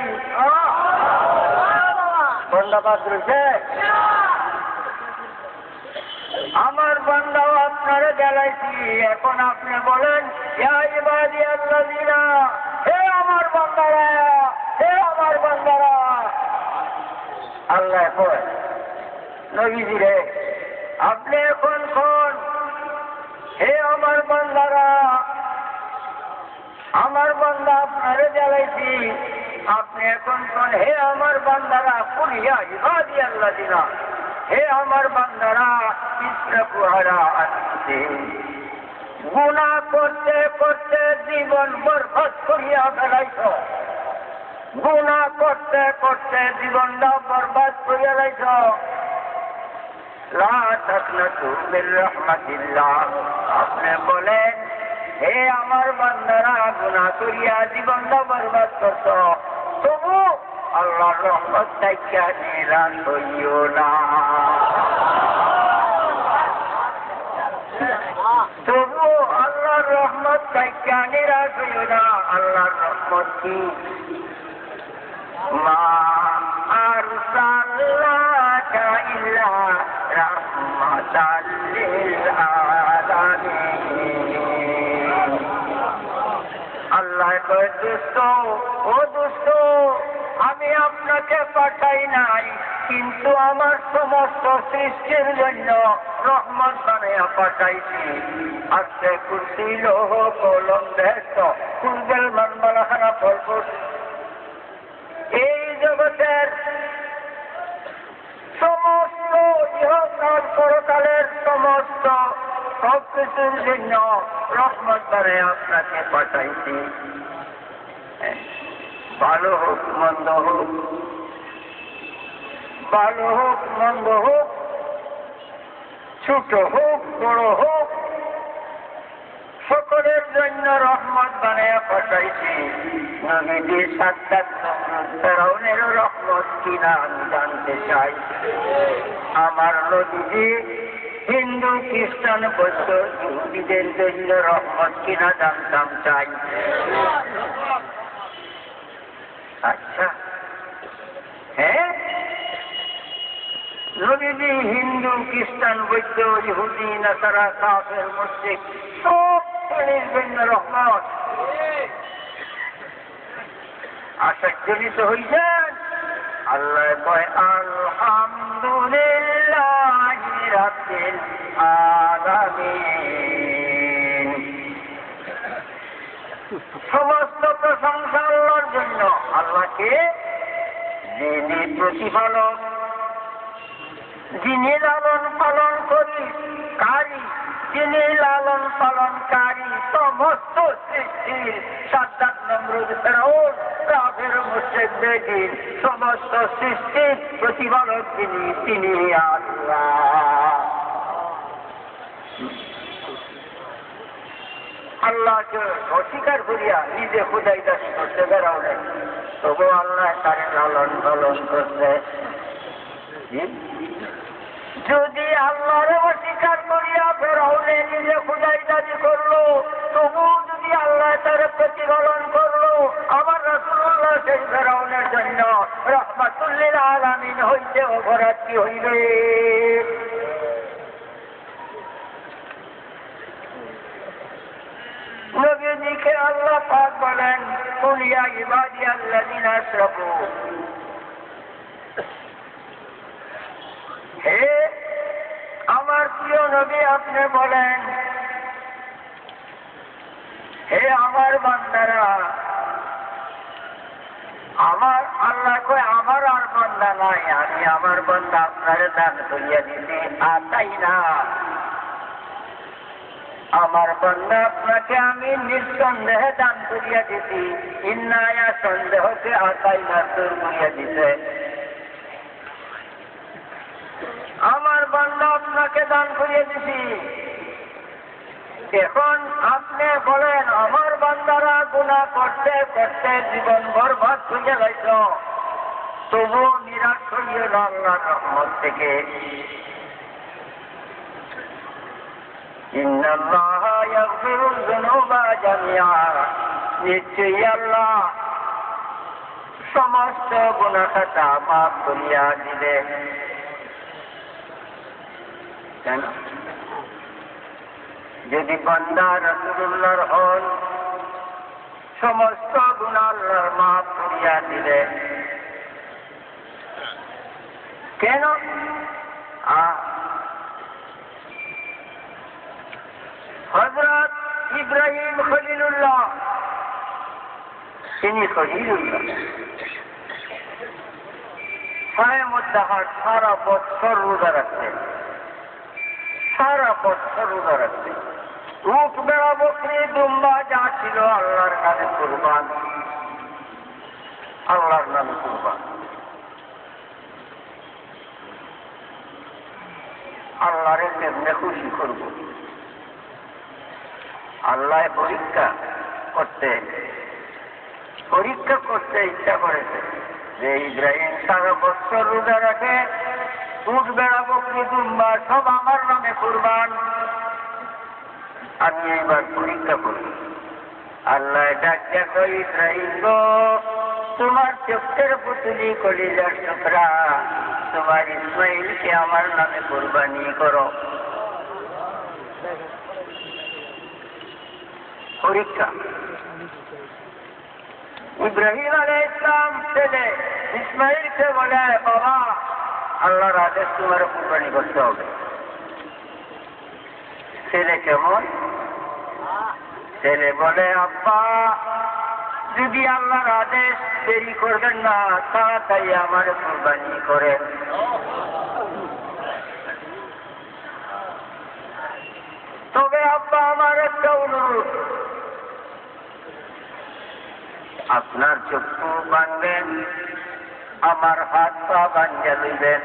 বান্দা বাদ রয়েছে, আমার বান্দাও আপনারে জানাইছি। এখন আপনি বলেন ইয়া ইবাদিয়াল্লাযিনা, হে আমার বান্দারা, হে আমার বান্দারা। আল্লাহ কয় নবীজি রে, আপনি এখন কোন হে আমার বান্দারা, আমার বান্দা আপনারে জ্বালাইছি, আপনি এখন কোন হে আমার বান্দারা, কুল ইয়া ইবাদিয়াল্লাযিনা, হে আমার বান্দারা ইসরাফু আলা আনফুসিহিম, গুনাহ করতে করতে জীবন বরবাদ করিয়া ফেলাইছ, গুনাহ করতে করতে জীবনটা বরবাদ করিয়া লাইছ। লা তাকনাতু মির রাহমাতিল্লাহ, আপনি বলেন হে আমার বান্দারা গুনাহ করিয়া জীবনটা বরবাদ করছ, তবু আল্লাহর রহমত থেকে নিরাশ হইও না, তবু আল্লাহর রহমত থেকে নিরাশ হইও না। আল্লাহর রহমত কি? মা আরসালনাকা ইল্লা রাহমাতাল লিল আলামিন। আল্লাহ কয় দুষ্ট, ও দুষ্ট, আমি আপনাকে পাঠাই নাই, কিন্তু আমার সমস্ত সৃষ্টির জন্য রহমত বানাইয়া পাঠাইছি। আজকে কুরসি লোহ কলম বেহেশত কুলবেল মানবালাখানা ফলপুর, এই জগতের সমস্ত ইহকাল পরকালের সমস্ত সব কিছুর জন্য রহমত বানাইয়া আপনাকে পাঠাইছি। ভালো হোক মন্দ হোক, ভালো হোক মন্দ হোক, ছোট হোক বড় হোক, সকলের জন্য রহমত বানাইয়া পাঠাইছি। নবীজি সাক্ষাৎ ফেরাউনেরও রহমত কিনা আমি জানতে চাই। আমার নবীজি হিন্দু খ্রিস্টান বৌদ্ধ ইহুদিদের জন্য রহমত কিনা জানতাম চাই। আচ্ছা, হ্যাঁ, নবীজি হিন্দু খ্রিস্টান বৌদ্ধ ইহুদি নাসারা কাফের মুশরিক সব শ্রেণীর জন্য রহমত। আশ্চর্যজনিত হইছেন? আল্লাহ কয় আলহামদুলিল্লাহি রাব্বিল আলামিন, সমস্ত প্রশংসা আল্লাহর জন্য। আল্লাহকে যিনি প্রতিপালক, যিনি লালন পালন কারী, যিনি লালন পালনকারী সমস্ত সৃষ্টির, সাদ্দাত নমরুদ ফেরাউন কাফের মুশরিক বেদিন সমস্ত সৃষ্টির প্রতিপালক যিনি, তিনি আল্লাহ। আল্লাহকে অস্বীকার করিয়া নিজে খুদাই দাসী করতে বেড়াওনে, তবু আল্লাহ তারে লালন পালন করছে। যদি আল্লাহরে অস্বীকার করিয়া ফেরাউনে নিজে খুদাই দাবি করলো, তবু যদি আল্লাহ তার প্রতিফলন করলো, আমার রাসূলুল্লাহ সেই ফেরাউনের জন্য রাহমাতুল লিল আলামিন হইতে অপরাধ কি হইবে? নবীজিকে আল্লাহ পাক বলেন, কুল ইয়া ইবাদিয়াল্লাযিনা আসরাফু, হে আমার প্রিয় নবী আপনি বলেন, হে আমার বান্দারা, আমার আল্লাহ কয় আমার আর বান্দা নাই, আমি আমার বান্দা আপনারে দান করিয়া দিছি, আর তাই না আমার বান্দা আপনাকে আমি নিঃসন্দেহে দান করিয়া দিছি, ইন্নায়া সন্দেহকে আতাই না দূর করিয়া দিছে। আমার বান্দা আপনাকে দান করিয়ে দিছি। এখন আপনি বলেন আমার বান্দারা গুনাহ করতে করতে জীবন বরবাদ হয়ে গেছ, তবু নিরাশ হইও না আল্লাহর রহমত থেকে। ইন্নাল্লাহা ইয়াগফিরুয যুনুবা জামিআ, নিশ্চয়ই আল্লাহ সমস্ত গুনাহ খাতা মাফ করিয়া দিবে। যদি বান্দা রাসূলুল্লাহর হন, সমস্ত গুনাহ আল্লাহ মাফ করিয়া দিবে। কেন? হযরত ইব্রাহিম খলিলুল্লাহ, তিনি খলিলুল্লাহ সায়মুদ্দাহার সারা বছর রোজা রাখতেন, সারা বছর রোজা রাখতেন। উট বেড়া বকরি দুম্বা যা ছিল আল্লাহর নামে কুরবান, আল্লাহর নামে কুরবান। আল্লাহরে কেমনে খুশি করব? আল্লাহ পরীক্ষা করতে ইচ্ছা করেছে যে ইব্রাহিম সারা বছর রোজা রাখে, উট বেড়া বকরি দুম্বা সব আমার নামে কুরবান, আমি এইবার পরীক্ষা করব। আল্লাহ ডাকিয়া কই, ইব্রাহিম গো, তোমার চোখের পুতুলি কলিজার টুকরা তোমার ইসমাইলকে আমার নামে কুরবানি করো। পরীক্ষা। ইব্রাহিম আলাইহিস সালাম ছেলে ইসমাইলকে বলে, বাবা আল্লাহর আদেশ তোমার কুরবানি করতে হবে। ছেলে কেমন? ছেলে বলে, আব্বা যদি আল্লাহর আদেশ দেরি করবেন না, তাড়াতাড়ি আমার কুরবানি করেন। তবে আব্বা আমার একটা অনুরোধ, আপনার চক্ষু বাঁধবেন, আমার হাত পা বাঁধিয়া লইবেন।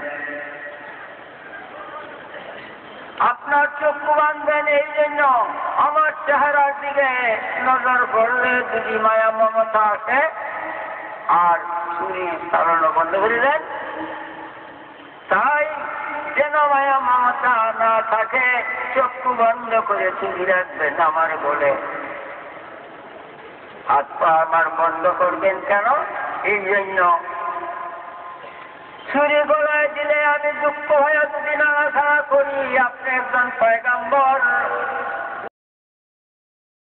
আপনার চক্ষু বাঁধবেন এই জন্য, আমার চেহারার দিকে নজর করলে যদি মায়া মমতা আসে, আর ছুরি চালানো বন্ধ করে দেন, তাই যেন মায়া মমতা না থাকে, চক্ষু বন্ধ করে ছুরি রাখবেন আমার বলে। হাত পা আমার বন্ধ করবেন কেন? এই জন্য ছুরি গলায় দিলে আমি দুঃখ হয়ে যদি নাড়াচাড়া করি, আপনি একজন পয়গম্বর,